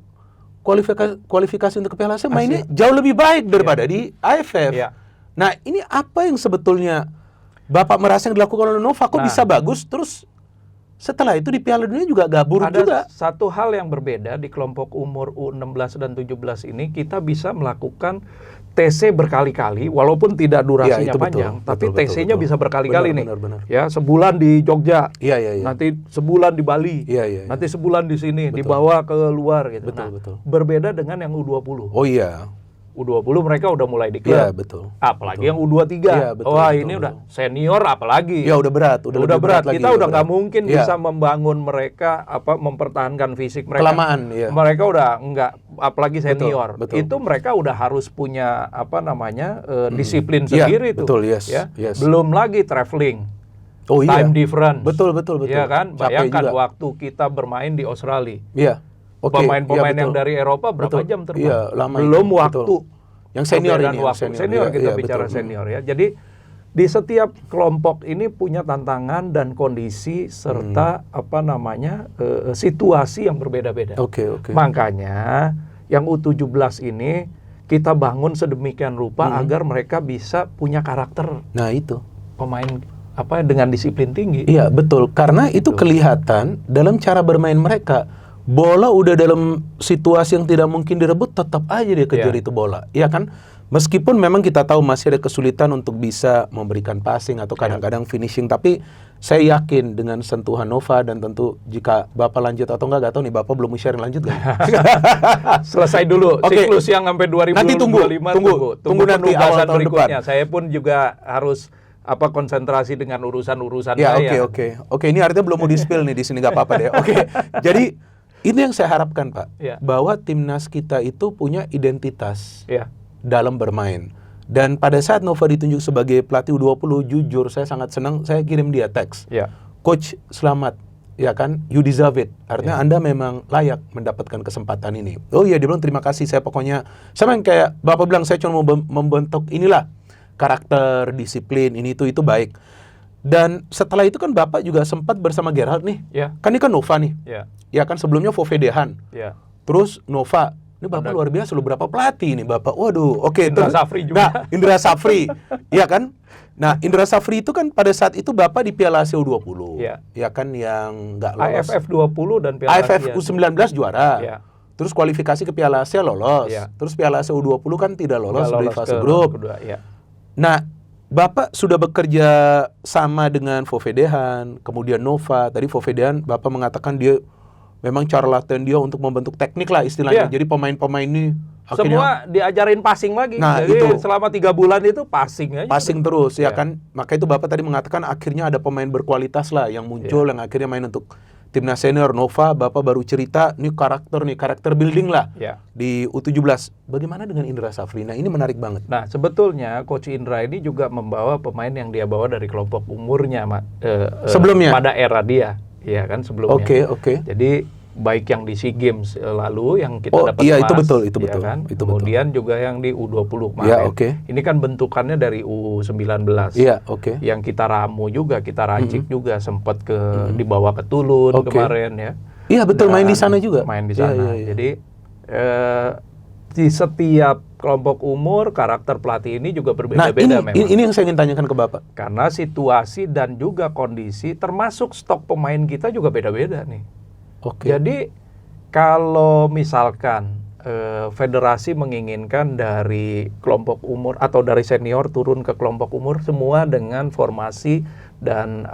kualifikasi untuk ke Piala Asia mainnya jauh lebih baik daripada di AFF. Nah, ini apa yang sebetulnya Bapak merasa yang dilakukan oleh Nova kok bisa bagus, terus setelah itu di Piala Dunia juga gak buruk juga? Ada satu hal yang berbeda di kelompok umur U16 dan 17 ini, kita bisa melakukan TC berkali-kali, walaupun tidak durasinya panjang, tapi TC-nya bisa berkali-kali nih. Benar. Ya, sebulan di Jogja, Iya. nanti sebulan di Bali, nanti sebulan di sini, dibawa ke luar gitu. Betul. Berbeda dengan yang U20. Oh iya. U20 mereka udah mulai di klub. Iya, betul. Apalagi yang U23. Ini udah senior apalagi. Ya udah berat, udah berat. Kita udah nggak mungkin bisa membangun mereka mempertahankan fisik mereka. Kelamaan, Mereka udah nggak, apalagi senior. Betul. Itu mereka udah harus punya disiplin sendiri tuh. Betul, yes. Belum lagi traveling. Time difference. Betul. Iya kan? Bayangkan waktu kita bermain di Australia. Iya. Pemain-pemain yang dari Eropa berapa jam terbang? Iya, lama. Belum waktu. Yang senior ini. Senior kita bicara senior ya. Jadi di setiap kelompok ini punya tantangan dan kondisi serta situasi yang berbeda-beda. Oke. Makanya yang U17 ini kita bangun sedemikian rupa agar mereka bisa punya karakter. Nah, itu pemain dengan disiplin tinggi. Iya, betul. Karena itu kelihatan dalam cara bermain mereka. Bola udah dalam situasi yang tidak mungkin direbut, tetap aja dia kejar itu bola. Iya kan? Meskipun memang kita tahu masih ada kesulitan untuk bisa memberikan passing atau kadang-kadang finishing, tapi saya yakin dengan sentuhan Nova, dan tentu jika Bapak lanjut atau enggak, gak tahu nih, Bapak belum sharing lanjut gak? Selesai dulu siklus yang sampai 2025. Nanti tunggu nanti awal tahun berikutnya. Saya pun juga harus konsentrasi dengan urusan-urusan saya. Oke, ini artinya belum mau di-spill nih di sini, gak apa-apa deh. Jadi ini yang saya harapkan, Pak, bahwa timnas kita itu punya identitas dalam bermain. Dan pada saat Nova ditunjuk sebagai pelatih U20, jujur saya sangat senang. Saya kirim dia teks, Coach, selamat, ya kan, you deserve it. Artinya Anda memang layak mendapatkan kesempatan ini. Oh iya, dia bilang terima kasih. Saya memang kayak Bapak bilang, saya cuma mau membentuk inilah karakter, disiplin, ini itu baik. Dan setelah itu kan Bapak juga sempat bersama Gerhard nih. Kan ini kan Nova nih. Ya kan, sebelumnya Fovedehan. Terus Nova. Ini Bapak luar biasa, lu berapa pelatih ini Bapak? Waduh, Indra Safri juga. Nah, Indra Safri. Iya kan? Nah, Indra Safri itu kan pada saat itu Bapak di Piala Asia U20. Ya kan, yang nggak lolos. AFF 20 dan Piala Asia. AFF U19 juara. Terus kualifikasi ke Piala Asia lolos. Terus Piala Asia U20 kan tidak lolos dari fase grup. Nah, Bapak sudah bekerja sama dengan Fovedehan, kemudian Nova. Tadi Fovedehan Bapak mengatakan dia memang cara latihan dia untuk membentuk teknik lah istilahnya. Jadi pemain-pemain ini semua diajarin passing lagi. Nah, jadi itu. selama 3 bulan itu passing aja. Passing terus ya kan. Maka itu Bapak tadi mengatakan akhirnya ada pemain berkualitas lah yang muncul yang akhirnya main untuk timnas senior. Nova, Bapak baru cerita ini karakter building lah di U17. Bagaimana dengan Indra Safri? Nah, ini menarik banget. Nah, sebetulnya Coach Indra ini juga membawa pemain yang dia bawa dari kelompok umurnya sebelumnya pada era dia, ya kan sebelumnya. Oke. Jadi baik yang di SEA Games lalu yang kita dapat emas, itu betul, ya kan? itu kemudian betul. juga yang di U20 kemarin. Ini kan bentukannya dari U19. Yang kita ramu juga, kita racik juga, sempat dibawa ke Tulun kemarin ya. Iya betul, main di sana juga. Main di sana. Jadi di setiap kelompok umur karakter pelatih ini juga berbeda-beda memang. Ini yang saya ingin tanyakan ke Bapak. Karena situasi dan juga kondisi termasuk stok pemain kita juga beda-beda nih. Jadi kalau misalkan federasi menginginkan dari kelompok umur atau dari senior turun ke kelompok umur semua dengan formasi dan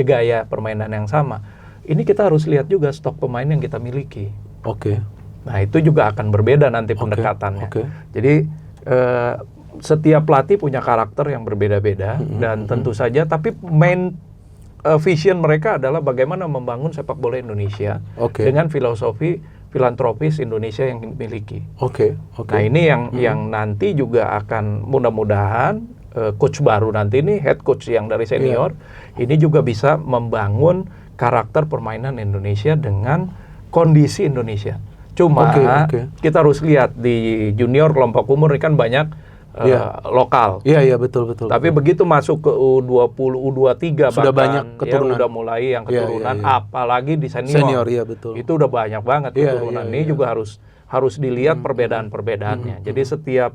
gaya permainan yang sama. Ini kita harus lihat juga stok pemain yang kita miliki. Nah, itu juga akan berbeda nanti pendekatannya. Jadi setiap pelatih punya karakter yang berbeda-beda dan tentu saja tapi main vision mereka adalah bagaimana membangun sepak bola Indonesia dengan filosofi filantropis Indonesia yang dimiliki. Nah, ini yang nanti juga akan mudah-mudahan coach baru nanti ini head coach yang dari senior ini juga bisa membangun karakter permainan Indonesia dengan kondisi Indonesia. Cuma kita harus lihat di junior kelompok umur ini kan banyak lokal. Iya betul. Tapi begitu masuk ke U20, U23 sudah banyak keturunan. Udah mulai yang keturunan, apalagi di senior. Betul. Itu udah banyak banget keturunan. Ini juga harus dilihat perbedaan-perbedaannya. Jadi setiap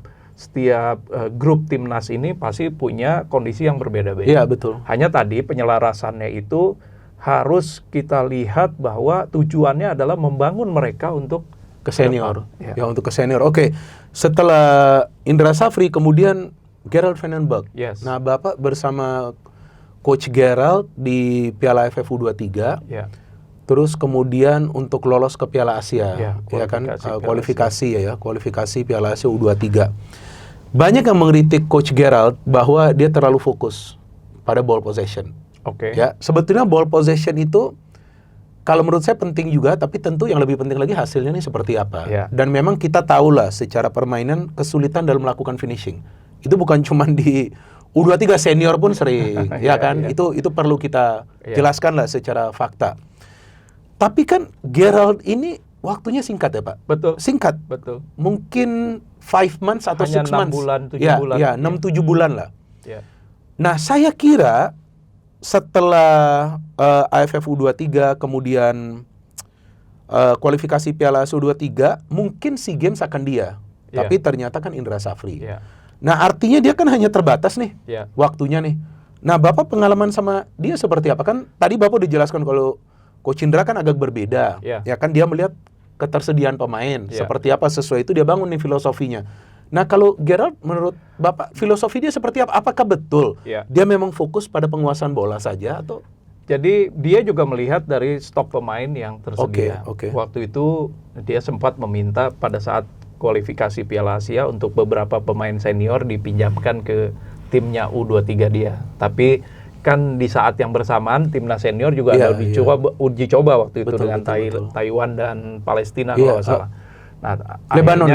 grup timnas ini pasti punya kondisi yang berbeda-beda. Iya, betul. Hanya tadi penyelarasannya itu harus kita lihat bahwa tujuannya adalah membangun mereka untuk ke senior. Untuk ke senior. Setelah Indra Safri kemudian Gerald Van den Berg. Nah, Bapak bersama Coach Gerald di Piala AFF U23. Terus kemudian untuk lolos ke Piala Asia, kualifikasi Piala Asia U23. Banyak yang mengkritik Coach Gerald bahwa dia terlalu fokus pada ball possession. Sebetulnya ball possession itu kalau menurut saya penting juga, tapi tentu yang lebih penting lagi hasilnya ini seperti apa. Dan memang kita tahulah secara permainan kesulitan dalam melakukan finishing. Itu bukan cuma di U23 senior pun sering, Itu perlu kita jelaskan lah secara fakta. Tapi kan Gerald ini waktunya singkat ya Pak? Betul. Singkat. Betul. Mungkin 5 months atau 6 months. 6 bulan, 7 bulan. 6-7 bulan lah. Nah, saya kira setelah AFF U23 kemudian kualifikasi Piala Asia U23 mungkin SEA Games akan dia. Tapi ternyata kan Indra Safri. Nah, artinya dia kan hanya terbatas nih waktunya nih. Nah, Bapak pengalaman sama dia seperti apa? Kan tadi Bapak dijelaskan kalau Coach Indra kan agak berbeda. Ya kan dia melihat ketersediaan pemain. Seperti apa sesuai itu dia bangun nih filosofinya. Nah, kalau Gerald menurut Bapak filosofi dia seperti apa? Apakah betul dia memang fokus pada penguasaan bola saja atau? Jadi dia juga melihat dari stok pemain yang tersedia. Waktu itu dia sempat meminta pada saat kualifikasi Piala Asia untuk beberapa pemain senior dipinjamkan ke timnya U23 dia. Tapi kan di saat yang bersamaan timnas senior juga ada uji coba waktu itu dengan Taiwan dan Palestina kalau nggak salah. Nah, Lebanon.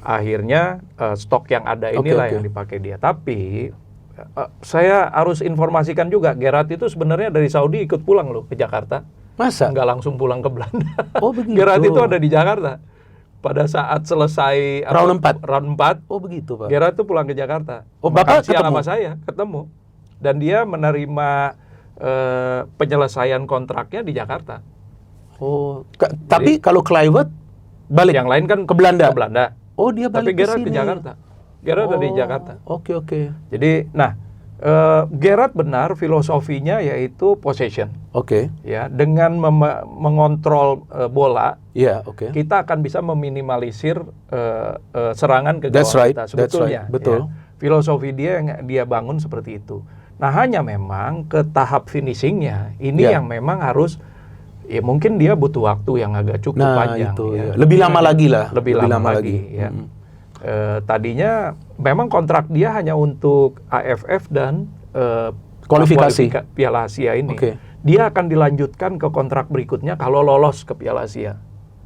Akhirnya stok yang ada inilah yang dipakai dia. Tapi saya harus informasikan juga, Gerard itu sebenarnya dari Saudi ikut pulang loh ke Jakarta. Masa? Nggak langsung pulang ke Belanda. Oh begitu. Gerard itu ada di Jakarta. Pada saat selesai round 4. Oh begitu Pak. Gerard itu pulang ke Jakarta. Oh Bapak ketemu sama saya, ketemu. Dan dia menerima penyelesaian kontraknya di Jakarta. Oh, tapi kalau Kluivert balik. Yang lain kan ke Belanda. Oh, dia balik tapi Gerard ke Jakarta. Gerard ada di Jakarta. Oke. Jadi, Gerard benar filosofinya yaitu possession. Ya, dengan mengontrol bola, kita akan bisa meminimalisir serangan ke gawang kita sebetulnya. Betul. Ya, filosofi dia yang dia bangun seperti itu. Nah, hanya memang ke tahap finishingnya ini yang memang harus Ya mungkin dia butuh waktu yang agak cukup panjang. Itu, ya. Lebih lama lagi lah. Lebih lama lagi. Ya. Tadinya memang kontrak dia hanya untuk AFF dan kualifikasi Piala Asia ini. Okay. Dia akan dilanjutkan ke kontrak berikutnya kalau lolos ke Piala Asia.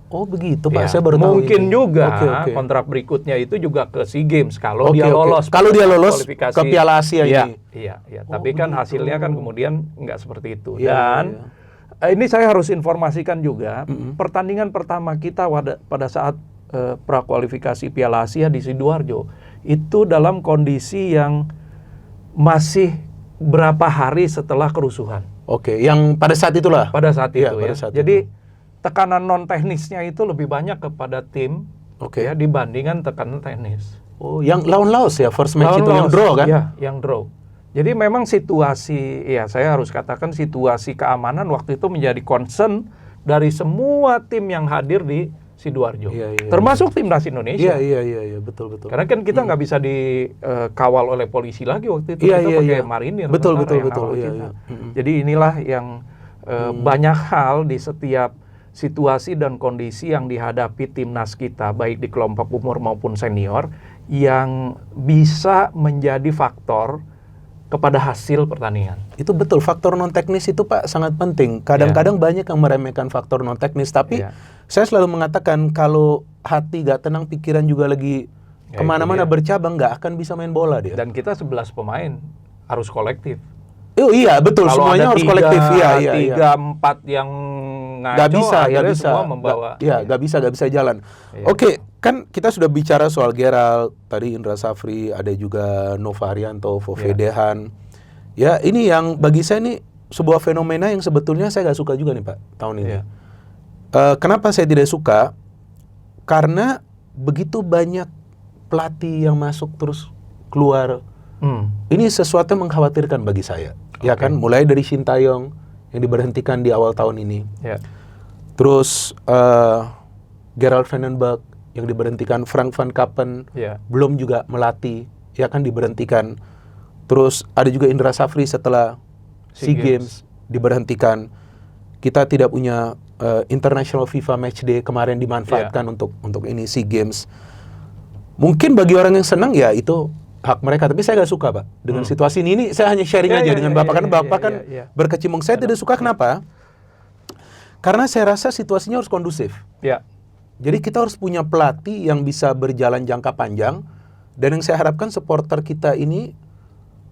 Oh begitu Pak, Ya, saya baru tahu. Mungkin itu. juga Okay. kontrak berikutnya itu juga ke SEA Games kalau dia lolos. Kalau dia lolos ke Piala Asia ini. Iya. Tapi kan hasilnya kan kemudian nggak seperti itu. Ya, Dan ini saya harus informasikan juga, pertandingan pertama kita pada saat prakualifikasi Piala Asia di Sidoarjo itu dalam kondisi yang masih berapa hari setelah kerusuhan. Oke, yang pada saat itulah. Pada saat itu pada ya. saat Jadi itu. tekanan non teknisnya itu lebih banyak kepada tim ya dibandingkan tekanan teknis. Oh, yang lawan Laos ya, first match itu Laos, yang draw kan? Ya, yang draw. Jadi memang situasi, ya saya harus katakan situasi keamanan waktu itu menjadi concern dari semua tim yang hadir di Sidoarjo, termasuk timnas Indonesia. Iya, betul. Karena kan kita nggak bisa dikawal oleh polisi lagi waktu itu, kita pakai marinir. Betul. Iya. Jadi inilah yang banyak hal di setiap situasi dan kondisi yang dihadapi timnas kita, baik di kelompok umur maupun senior, yang bisa menjadi faktor kepada hasil pertandingan. Itu betul, faktor non teknis itu Pak sangat penting. Kadang-kadang banyak yang meremehkan faktor non teknis, tapi saya selalu mengatakan kalau hati gak tenang, pikiran juga lagi kemana-mana bercabang, gak akan bisa main bola dia. Dan kita 11 pemain harus kolektif. Oh iya betul, kalau semuanya harus kolektif. Iya. 3-4 yang ngaco, gak bisa. semua membawa. Gak bisa jalan. Oke, kan kita sudah bicara soal Gerald, tadi Indra Safri, ada juga Nova Arianto, Fove Dehan. Ya, ini yang bagi saya ini sebuah fenomena yang sebetulnya saya gak suka juga nih Pak, tahun ini. Kenapa saya tidak suka? Karena begitu banyak pelatih yang masuk terus keluar. Ini sesuatu yang mengkhawatirkan bagi saya. Ya kan, mulai dari Sintayong yang diberhentikan di awal tahun ini. Terus Gerald Vandenberg yang diberhentikan, Frank van Kappen belum juga melatih, ya kan diberhentikan. Terus ada juga Indra Safri setelah SEA Games diberhentikan. Kita tidak punya International FIFA Matchday kemarin dimanfaatkan untuk ini SEA Games. Mungkin bagi orang yang senang ya itu hak mereka, tapi saya nggak suka Pak dengan situasi ini. Ini saya hanya sharing aja dengan Bapak, karena Bapak kan berkecimpung. Saya tidak suka, kenapa? Karena saya rasa situasinya harus kondusif. Jadi kita harus punya pelatih yang bisa berjalan jangka panjang, dan yang saya harapkan supporter kita ini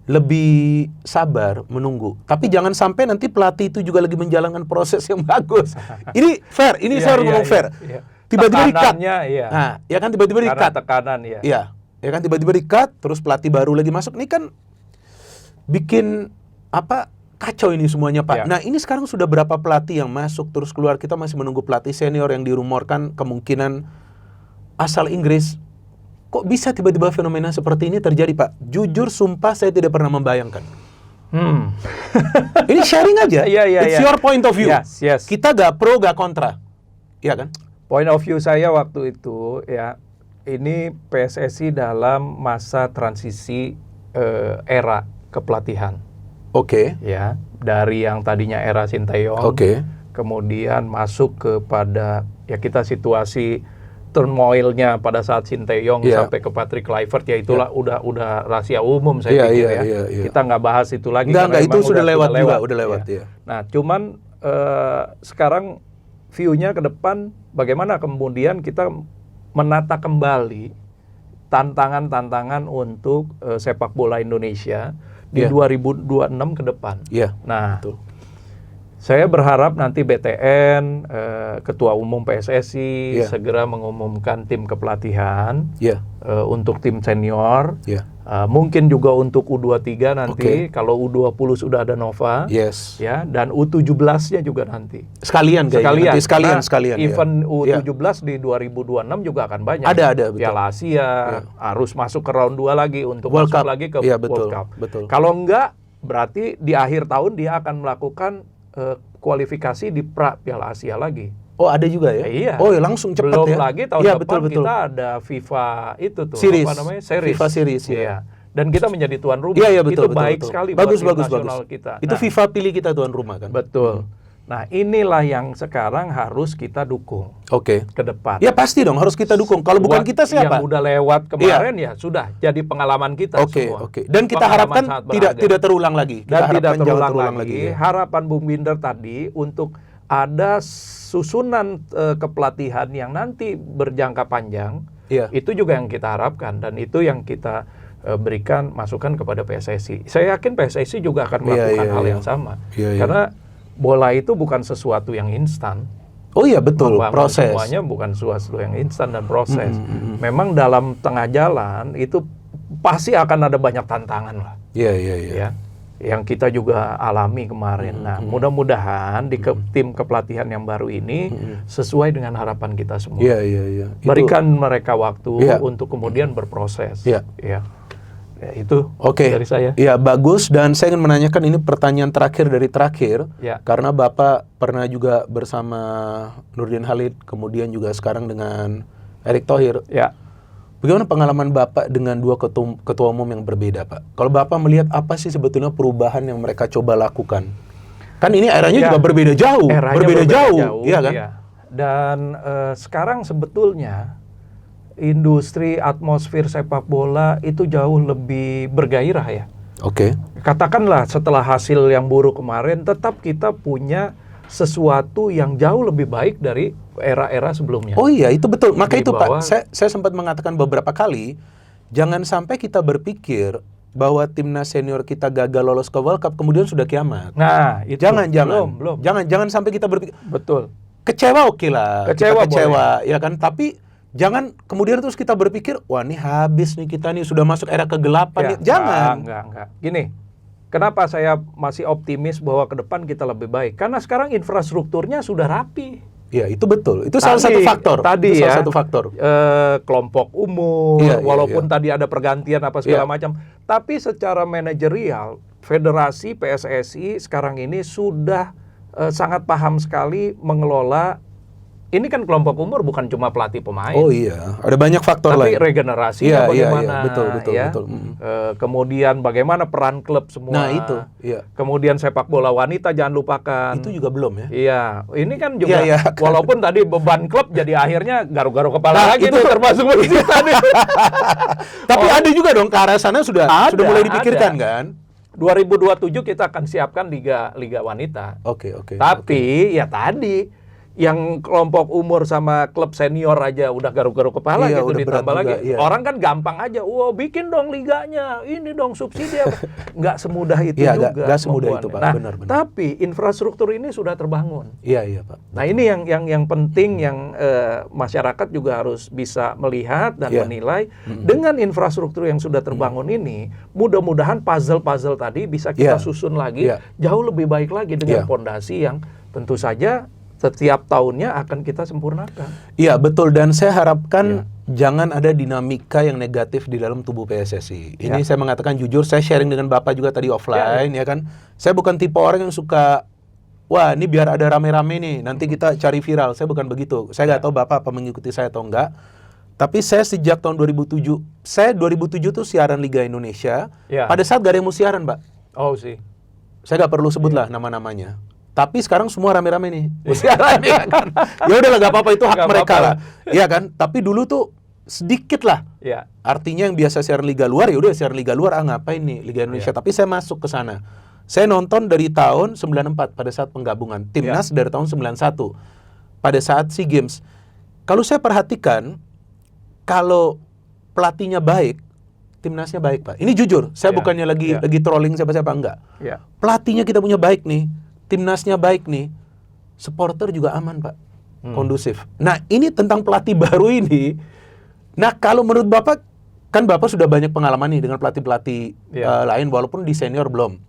lebih sabar menunggu. Tapi jangan sampai nanti pelatih itu juga lagi menjalankan proses yang bagus. Ini fair, ini saya harus ngomong fair. Tiba-tiba di-cut. Nah, ya kan tiba-tiba di-cut. Karena tekanan Iya. Ya kan tiba-tiba di-cut, terus pelatih baru lagi masuk. Ini kan bikin kacau ini semuanya Pak. Nah, ini sekarang sudah berapa pelatih yang masuk terus keluar, kita masih menunggu pelatih senior yang dirumorkan kemungkinan asal Inggris. Kok bisa tiba-tiba fenomena seperti ini terjadi Pak? Jujur sumpah saya tidak pernah membayangkan. Ini sharing aja. It's your point of view. Yes. Kita gak pro gak kontra. Iya kan? Point of view saya waktu itu ini PSSI dalam masa transisi era kepelatihan. Ya, dari yang tadinya era Sintayong, kemudian masuk kepada kita situasi turmoilnya pada saat Sintayong sampai ke Patrick Kluivert, ya itulah udah rahasia umum saya pikir Kita nggak bahas itu lagi. Enggak, itu sudah lewat. Nah, cuman sekarang view-nya ke depan bagaimana kemudian kita menata kembali tantangan-tantangan untuk sepak bola Indonesia di 2026 ke depan. Nah, saya berharap nanti BTN, Ketua Umum PSSI segera mengumumkan tim kepelatihan untuk tim senior. Mungkin juga untuk U23 nanti, kalau U20 sudah ada Nova, dan U17-nya juga nanti. Sekalian. Event U17 di 2026 juga akan banyak. Ada Piala Asia, harus masuk ke round 2 lagi untuk World masuk Cup. lagi ke World Cup. Kalau enggak, berarti di akhir tahun dia akan melakukan kualifikasi di Piala Asia lagi. Oh, ada juga ya? Iya. Oh, ya langsung cepat ya. Belum lagi tahun depan kita ada FIFA itu tuh, series. Series. FIFA series Dan kita menjadi tuan rumah. Iya, betul, itu baik sekali buat tim nasional kita. Itu FIFA pilih kita tuan rumah kan? Betul. Nah, inilah yang sekarang harus kita dukung Oke. ke depan. Ya pasti dong harus kita dukung. Kalau bukan kita siapa? Yang udah lewat kemarin ya sudah jadi pengalaman kita Oke, semua. oke. Dan kita Pengalaman harapkan sangat tidak berharga. tidak terulang lagi. Kita Dan tidak harapkan jangan terulang lagi. ya. Harapan Bung Binder tadi untuk ada susunan kepelatihan yang nanti berjangka panjang, Iya. itu juga yang kita harapkan dan itu yang kita berikan masukan kepada PSSI. Saya yakin PSSI juga akan melakukan hal yang sama. Iya, iya. Karena bola itu bukan sesuatu yang instan. Oh iya betul, Membangun proses. semuanya bukan sesuatu yang instan dan proses. Memang dalam tengah jalan itu pasti akan ada banyak tantangan lah. Iya, iya, iya. Ya, yang kita juga alami kemarin. Nah, mudah-mudahan di tim kepelatihan yang baru ini sesuai dengan harapan kita semua. Iya, iya, iya. Berikan mereka waktu Iya. untuk kemudian berproses. Iya. Ya. Ya, itu Oke. dari saya. Iya, bagus. Dan saya ingin menanyakan ini pertanyaan terakhir dari terakhir. Ya. Karena Bapak pernah juga bersama Nurdin Halid, kemudian juga sekarang dengan Erick Thohir. Ya. Bagaimana pengalaman Bapak dengan dua ketua umum yang berbeda, Pak? Kalau Bapak melihat apa sih sebetulnya perubahan yang mereka coba lakukan? Kan ini eranya juga berbeda jauh. Eranya berbeda jauh. Iya kan? Iya. Dan sekarang sebetulnya industri atmosfer sepak bola itu jauh lebih bergairah ya. Oke. Katakanlah setelah hasil yang buruk kemarin, tetap kita punya sesuatu yang jauh lebih baik dari era-era sebelumnya. Oh iya, itu betul. Maka Di itu bawah- Pak, saya sempat mengatakan beberapa kali, jangan sampai kita berpikir bahwa timnas senior kita gagal lolos ke World Cup kemudian sudah kiamat. Nah, itu Jangan. belum. Jangan sampai kita berpikir Betul. kecewa, oke lah. Kecewa Kita kecewa, ya kan? Tapi jangan kemudian terus kita berpikir, wah ini habis nih kita nih sudah masuk era kegelapan nih. Jangan. Enggak. Gini, kenapa saya masih optimis bahwa ke depan kita lebih baik? Karena sekarang infrastrukturnya sudah rapi. Ya, itu betul. Itu salah satu faktor. Tadi Itu ya, salah satu faktor. kelompok umur, Iya, walaupun iya. tadi ada pergantian apa segala Iya. macam. Tapi secara manajerial, Federasi PSSI sekarang ini sudah sangat paham sekali mengelola. Ini kan kelompok umur bukan cuma pelatih pemain. Oh iya, ada banyak faktor Tapi lain. regenerasinya Iya, bagaimana, betul. ya? Kemudian bagaimana peran klub semua. Nah, itu, iya. Kemudian sepak bola wanita jangan lupakan. Itu juga belum ya. Iya, ini kan juga Iya. walaupun tadi beban klub jadi akhirnya garu-garu kepala Nah, lagi itu nih, termasuk begitu tadi. Tapi ada juga dong ke arah sana sudah mulai dipikirkan ada. kan? 2027 kita akan siapkan liga wanita. Oke. Tapi ya tadi yang kelompok umur sama klub senior aja udah garu-garu kepala Iya, gitu udah berat ditambah juga, lagi. iya. Orang kan gampang aja, wah bikin dong liganya, ini dong subsidi apa. Nggak semudah itu Iya, juga. nggak semudah membuatnya. itu, Pak. Nah, Benar. tapi infrastruktur ini sudah terbangun. Iya, Pak. Nah ini yang penting yang masyarakat juga harus bisa melihat dan Iya. menilai dengan infrastruktur yang sudah terbangun ini, mudah-mudahan puzzle tadi bisa kita Iya. susun lagi Iya. jauh lebih baik lagi dengan Iya. pondasi yang tentu saja setiap tahunnya akan kita sempurnakan. Iya, betul. Dan saya harapkan jangan ada dinamika yang negatif di dalam tubuh PSSI. Ini saya mengatakan jujur, saya sharing dengan Bapak juga tadi offline, ya kan. Saya bukan tipe orang yang suka, wah ini biar ada rame-rame nih, nanti kita cari viral. Saya bukan begitu. Saya nggak tahu Bapak apa mengikuti saya atau enggak. Tapi saya sejak tahun 2007, saya 2007 tuh siaran Liga Indonesia. Ya. Pada saat gak ada yang mau siaran, Pak. Oh sih. Saya nggak perlu sebut lah nama-namanya. Tapi sekarang semua rame-rame nih. Siaran, ya kan? Ya udahlah, nggak apa-apa, itu hak Nggak mereka apa-apa lah. Iya kan? Tapi dulu tuh sedikit lah. Ya. Artinya yang biasa siaran Liga luar, ya udah siaran Liga luar, ngapain nih Liga Indonesia. Tapi saya masuk ke sana. Saya nonton dari tahun 94 pada saat penggabungan. Timnas dari tahun 91 pada saat SEA Games. Kalau saya perhatikan, kalau pelatihnya baik, timnasnya baik, Pak. Ini jujur, saya bukannya lagi trolling siapa-siapa, enggak. Ya. Pelatihnya kita punya baik nih, timnasnya baik nih, supporter juga aman, Pak, kondusif. Nah ini tentang pelatih baru ini. Nah kalau menurut Bapak, kan Bapak sudah banyak pengalaman nih dengan pelatih-pelatih lain, walaupun di senior belum.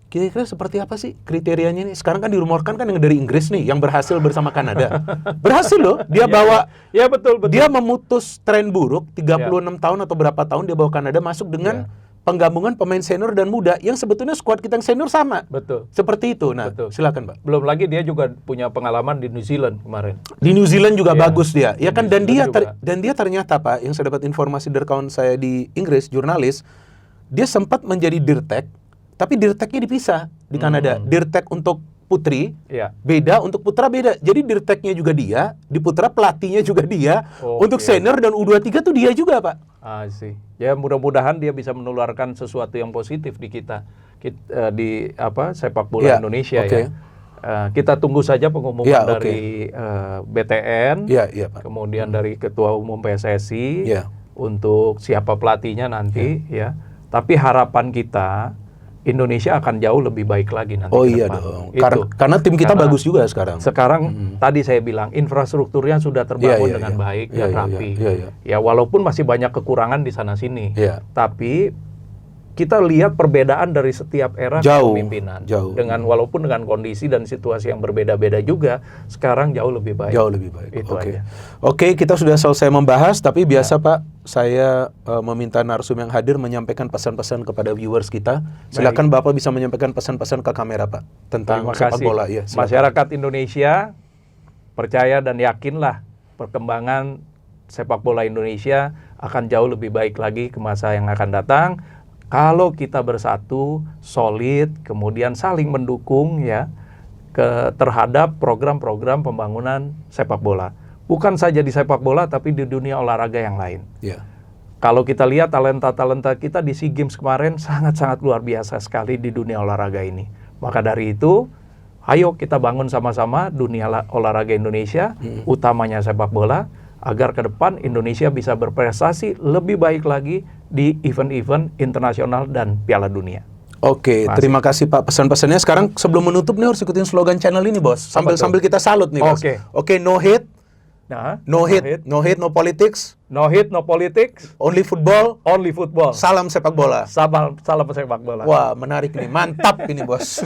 Kira-kira seperti apa sih kriterianya nih? Sekarang kan dirumorkan kan yang dari Inggris nih, yang berhasil bersama Kanada. Berhasil loh, dia bawa, Ya betul. dia memutus tren buruk, 36 tahun atau berapa tahun dia bawa Kanada masuk dengan penggabungan pemain senior dan muda yang sebetulnya skuad kita yang senior sama. Betul. Seperti itu. Nah, Betul. silakan, Pak. Belum lagi dia juga punya pengalaman di New Zealand kemarin. Di New Zealand juga bagus dia. Ya kan, dan New dia Zealand juga. dan dia ternyata, Pak, yang saya dapat informasi dari kawan saya di Inggris, jurnalis, dia sempat menjadi dirtek, tapi dirteknya dipisah di Kanada. Dirtek untuk putri Ya. beda, untuk putra beda. Jadi dirteknya juga dia, di putra pelatihnya juga dia, untuk senior dan U23 tuh dia juga, Pak. Sih. Ya mudah-mudahan dia bisa menularkan sesuatu yang positif di kita, di sepak bola Indonesia ya. Kita tunggu saja pengumuman dari BTN, Pak. kemudian dari Ketua Umum PSSI untuk siapa pelatihnya nanti ya. Tapi harapan kita Indonesia akan jauh lebih baik lagi nanti ke depan. Dong. Karena tim kita bagus juga sekarang. Sekarang tadi saya bilang infrastrukturnya sudah terbangun dengan baik dan rapi. Ya walaupun masih banyak kekurangan di sana sini. Tapi kita lihat perbedaan dari setiap era kepemimpinan. Dengan walaupun dengan kondisi dan situasi yang berbeda-beda juga, sekarang jauh lebih baik. Jauh lebih baik. Itu aja. Oke, kita sudah selesai membahas, tapi biasa Pak, saya meminta narsum yang hadir menyampaikan pesan-pesan kepada viewers kita. Silakan Bapak bisa menyampaikan pesan-pesan ke kamera Pak tentang sepak bola. Ya, masyarakat Indonesia percaya dan yakinlah perkembangan sepak bola Indonesia akan jauh lebih baik lagi ke masa yang akan datang. Kalau kita bersatu, solid, kemudian saling mendukung ya terhadap program-program pembangunan sepak bola. Bukan saja di sepak bola, tapi di dunia olahraga yang lain. Kalau kita lihat talenta-talenta kita di SEA Games kemarin sangat-sangat luar biasa sekali di dunia olahraga ini. Maka dari itu, ayo kita bangun sama-sama dunia olahraga Indonesia, utamanya sepak bola, agar ke depan Indonesia bisa berprestasi lebih baik lagi di event-event internasional dan Piala Dunia. Oke, terima kasih Pak pesan-pesannya. Sekarang sebelum menutup nih harus ikutin slogan channel ini, Bos. Sambil kita salut nih, Bos. Oke, no hate. No hate, no politics. No hate, no politics. Only football. Only football. Salam sepak bola. Salam sepak bola. Wah, menarik nih. Mantap ini, Bos.